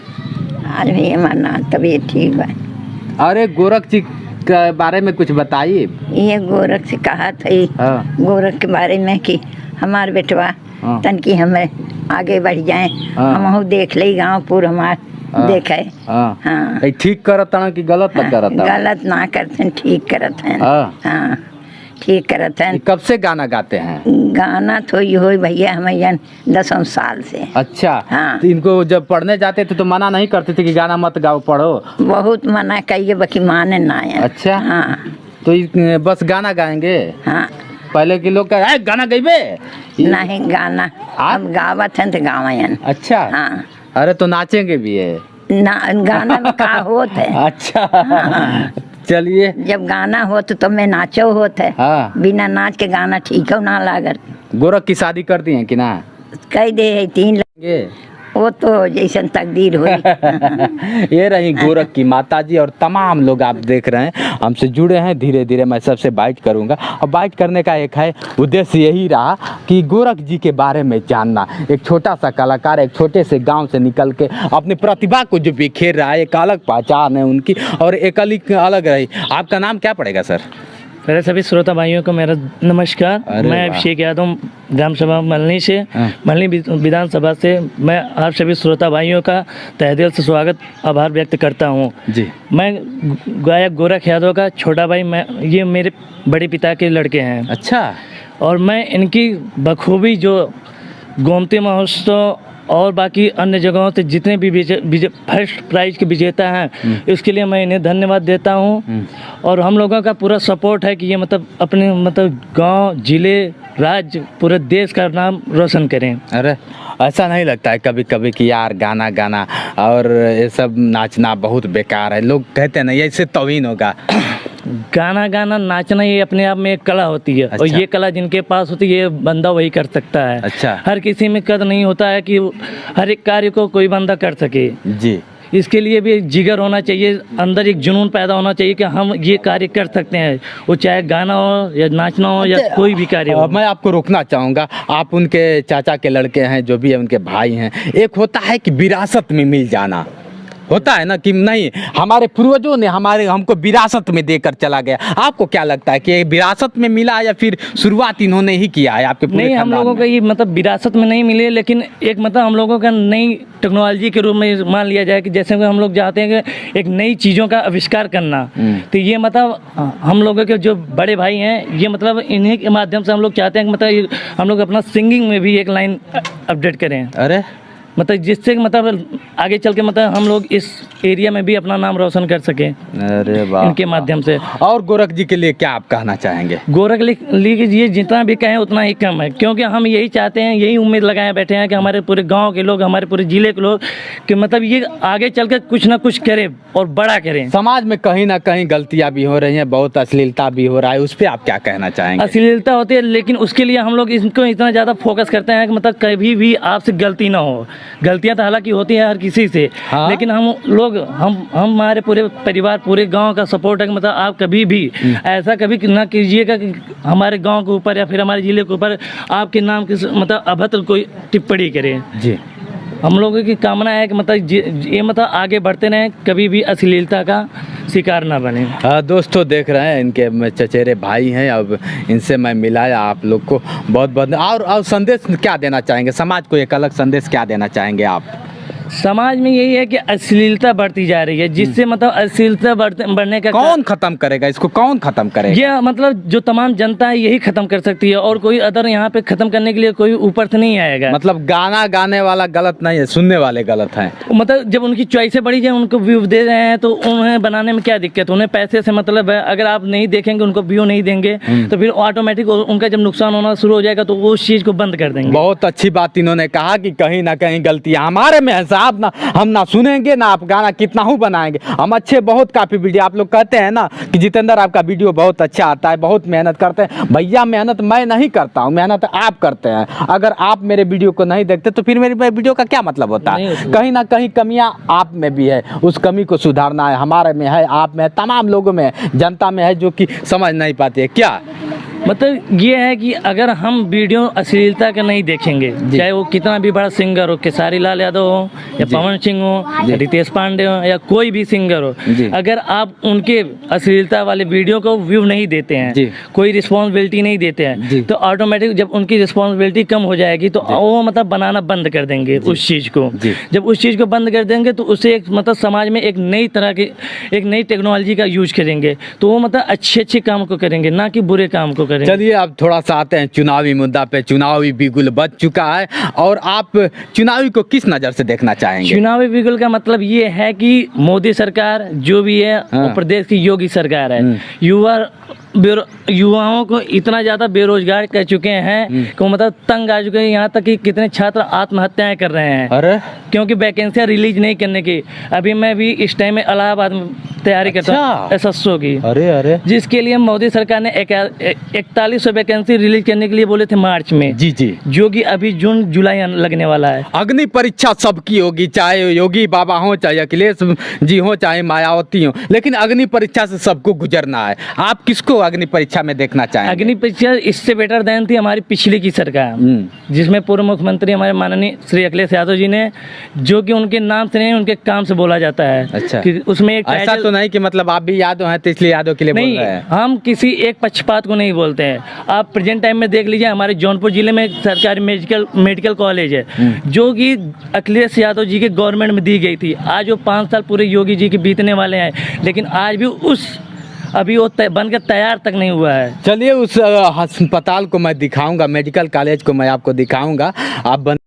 आज भी हमारा तबीयत ठीक है। अरे गोरख जी के बारे में कुछ बताइए। ये गोरख से कहा थी गोरख के बारे में कि हमार बेटवा तन की हमें आगे बढ़ जाए, हम देख ले गाँव पूर हमार देखे। हाँ ठीक करत कि गलत करत? गलत ना करते, ठीक करत हैं। हाँ ठीक करत हैं। कब से गाना गाते हैं? गाना तो ये हो भैया हमें 10 साल से। अच्छा। हाँ। तो इनको जब पढ़ने जाते थे तो मना नहीं करते थे कि गाना मत गाओ, पढ़ो? बहुत मना कहिए बाकी माने ना है। अच्छा। हाँ तो बस गाना गाएंगे? हाँ। पहले के लोग कहे गाना गाइबे नहीं, गाना अब गावत हैं तो गावन। अच्छा। हाँ। अरे तो नाचेंगे भी है ना, गाना में का होत है। अच्छा। हाँ। चलिए, जब गाना हो तो मैं नाचो होत है। हाँ। बिना नाच के गाना ठीक हो ना लागत। गोरख की शादी कर दी है कि ना? कह दे है 3 लगे। वो तो जैसन तकदीर हुई। ये रही गोरख की माताजी और तमाम लोग आप देख रहे हैं हमसे जुड़े हैं। धीरे धीरे मैं सबसे बाइट करूंगा और बाइट करने का एक है उद्देश्य यही रहा कि गोरख जी के बारे में जानना। एक छोटा सा कलाकार एक छोटे से गांव से निकल के अपनी प्रतिभा को जो बिखेर रहा है, एक अलग पहचान है उनकी और एक अलग रही। आपका नाम क्या पड़ेगा सर? पहले सभी श्रोता भाइयों को मेरा नमस्कार। मैं अभिषेक यादव ग्राम सभा मलनी से, मलनी विधानसभा से मैं आप सभी श्रोता भाइयों का तहे दिल से स्वागत आभार व्यक्त करता हूँ जी। मैं गायक गोरख यादव का छोटा भाई, ये मेरे बड़े पिता के लड़के हैं। अच्छा। और मैं इनकी बखूबी जो गोमती महोत्सव और बाकी अन्य जगहों से जितने भी फर्स्ट प्राइज के विजेता हैं इसके लिए मैं इन्हें धन्यवाद देता हूं। और हम लोगों का पूरा सपोर्ट है कि ये अपने गांव, जिले, राज्य, पूरे देश का नाम रोशन करें। अरे ऐसा नहीं लगता है कभी कभी कि यार गाना गाना और ये सब नाचना बहुत बेकार है? लोग कहते हैं ना ये इससे तौहीन होगा। गाना गाना नाचना ये अपने आप में एक कला होती है। अच्छा। और ये कला जिनके पास होती है ये बंदा वही कर सकता है। अच्छा। हर किसी में कद नहीं होता है कि हर एक कार्य को कोई बंदा कर सके। जी। इसके लिए भी जिगर होना चाहिए, अंदर एक जुनून पैदा होना चाहिए कि हम ये कार्य कर सकते हैं, वो चाहे गाना हो या नाचना हो या कोई भी कार्य हो। मैं आपको रोकना चाहूँगा, आप उनके चाचा के लड़के हैं, जो भी है उनके भाई हैं। एक होता है कि विरासत में मिल जाना, होता है ना कि नहीं हमारे पूर्वजों ने हमको विरासत में देकर चला गया। आपको क्या लगता है कि विरासत में मिला या फिर शुरुआत इन्होंने ही किया है आपके पूरे? नहीं, हम लोगों को ये विरासत में नहीं मिले, लेकिन एक हम लोगों का नई टेक्नोलॉजी के रूप में मान लिया जाए कि जैसे हम लोग चाहते हैं कि एक नई चीज़ों का आविष्कार करना, तो ये हम लोगों के जो बड़े भाई हैं ये इन्हीं के माध्यम से हम लोग चाहते हैं कि हम लोग अपना सिंगिंग में भी एक लाइन अपडेट करें। अरे जिससे आगे चल के हम लोग इस एरिया में भी अपना नाम रोशन कर सकें। अरे वाह, इनके माध्यम से। और गोरख जी के लिए क्या आप कहना चाहेंगे? गोरख जी जितना भी कहें उतना ही कम है, क्योंकि हम यही चाहते हैं, यही उम्मीद लगाए बैठे हैं कि हमारे पूरे गांव के लोग, हमारे पूरे जिले के लोग कि ये आगे चल के कुछ ना कुछ करें और बड़ा करें। समाज में कहीं ना कहीं गलतियाँ भी हो रही हैं, बहुत अश्लीलता भी हो रहा है, उस पर आप क्या कहना चाहेंगे? अश्लीलता होती है, लेकिन उसके लिए हम लोग इसको इतना ज़्यादा फोकस करते हैं कि कभी भी आपसे गलती ना हो। गलतियां तो हालांकि होती है हर किसी से। हाँ? लेकिन हम लोग हमारे पूरे परिवार, पूरे गांव का सपोर्ट है कि आप कभी भी ऐसा कभी ना कीजिएगा कि हमारे गांव के ऊपर या फिर हमारे जिले के ऊपर आपके नाम की अभद्र कोई टिप्पणी करें। जी। हम लोगों की कामना है कि मतलब ये मतलब आगे बढ़ते रहें, कभी भी अश्लीलता का शिकार ना बने। दोस्तों देख रहे हैं इनके चचेरे भाई हैं, अब इनसे मैं मिलाया आप लोग को बहुत बहुत। और संदेश क्या देना चाहेंगे समाज को, एक अलग संदेश क्या देना चाहेंगे आप? समाज में यही है कि अश्लीलता बढ़ती जा रही है, जिससे मतलब अश्लीलता बढ़ने का कौन खत्म करेगा इसको, कौन खत्म करेगा? ये मतलब जो तमाम जनता है यही खत्म कर सकती है, और कोई अदर यहाँ पे खत्म करने के लिए कोई ऊपर से नहीं आएगा। मतलब गाना गाने वाला गलत नहीं है, सुनने वाले गलत हैं। मतलब जब उनकी चॉइसें बढ़ी जाए, उनको व्यू दे रहे हैं तो उन्हें बनाने में क्या दिक्कत, उन्हें पैसे से मतलब है। अगर आप नहीं देखेंगे, उनको व्यू नहीं देंगे तो फिर ऑटोमेटिक उनका जब नुकसान होना शुरू हो जाएगा तो वो उस चीज को बंद कर देंगे। बहुत अच्छी बात इन्होंने कहा कि कहीं ना कहीं गलतियां हमारे में है साहब, ना हम ना सुनेंगे ना आप गाना कितना ही बनाएंगे। हम अच्छे बहुत काफी वीडियो, आप लोग कहते हैं ना कि जितेंद्र आपका वीडियो बहुत अच्छा आता है, बहुत मेहनत करते हैं। भैया मेहनत मैं नहीं करता हूँ, मेहनत आप करते हैं। अगर आप मेरे वीडियो को नहीं देखते तो फिर मेरे वीडियो का क्या मतलब होता है? कहीं ना कहीं कमियां आप में भी है, उस कमी को सुधारना है। हमारे में है, आप में है, तमाम लोगों में है, जनता में है, जो कि समझ नहीं पाती है। क्या मतलब ये है कि अगर हम वीडियो अश्लीलता के नहीं देखेंगे, चाहे वो कितना भी बड़ा सिंगर हो, खेसारी लाल यादव हो या पवन सिंह हो या रितेश पांडे हो या कोई भी सिंगर हो, अगर आप उनके अश्लीलता वाले वीडियो को व्यू नहीं देते हैं, कोई रिस्पॉन्सिबिलिटी नहीं देते हैं, तो ऑटोमेटिक जब उनकी रिस्पॉन्सिबिलिटी कम हो जाएगी तो वो मतलब बनाना बंद कर देंगे उस चीज़ को। जब उस चीज़ को बंद कर देंगे तो उससे एक मतलब समाज में एक नई तरह की, एक नई टेक्नोलॉजी का यूज करेंगे, तो वो मतलब अच्छे काम को करेंगे, ना कि बुरे काम को करेंगे। चलिए अब थोड़ा सा आते हैं चुनावी मुद्दा पे। चुनावी बिगुल बज चुका है और आप चुनावी को किस नज़र से देखना चाहेंगे? चुनावी बिगुल का मतलब ये है कि मोदी सरकार जो भी है वो प्रदेश की योगी सरकार है। युवाओं को इतना ज़्यादा बेरोजगार कर चुके हैं कि वो मतलब तंग आ चुके हैं, यहाँ तक कि कितने छात्र आत्महत्याएं कर रहे हैं। अरे क्योंकि वैकेंसियां रिलीज नहीं करने की। अभी मैं भी इस टाइम में इलाहाबाद में तैयारी करता हूँ SSO की। अरे जिसके लिए मोदी सरकार ने 4100 वैकेंसी रिलीज करने के लिए बोले थे मार्च में। जी जो कि अभी जून जुलाई लगने वाला है। अग्नि परीक्षा सबकी होगी, चाहे योगी बाबा हो, चाहे अखिलेश जी हो, चाहे मायावती हो, लेकिन अग्नि परीक्षा से सबको गुजरना है। आप किसको अग्नि परीक्षा में देखना चाहेंगे? अग्नि परीक्षा इससे बेटर देन थी हमारी पिछली की सरकार, जिसमें पूर्व मुख्यमंत्री हमारे माननीय श्री अखिलेश यादव जी ने, जो कि उनके नाम से नहीं उनके काम से बोला जाता है। अच्छा, कि उसमें एक ऐसा तो नहीं कि मतलब आप भी यादव हैं तो इसलिए यादव के लिए बोल रहे हैं? हम किसी एक पक्षपात को नहीं बोलते हैं। आप प्रेजेंट टाइम में देख लीजिए, हमारे जौनपुर जिले में एक सरकारी मेडिकल कॉलेज है जो कि अखिलेश यादव जी के गवर्नमेंट में दी गई थी। आज वो 5 साल पूरे योगी जी के बीतने वाले हैं, लेकिन आज भी अभी वो बनकर तैयार तक नहीं हुआ है। चलिए उस अस्पताल को मैं दिखाऊंगा, मेडिकल कॉलेज को मैं आपको दिखाऊंगा। आप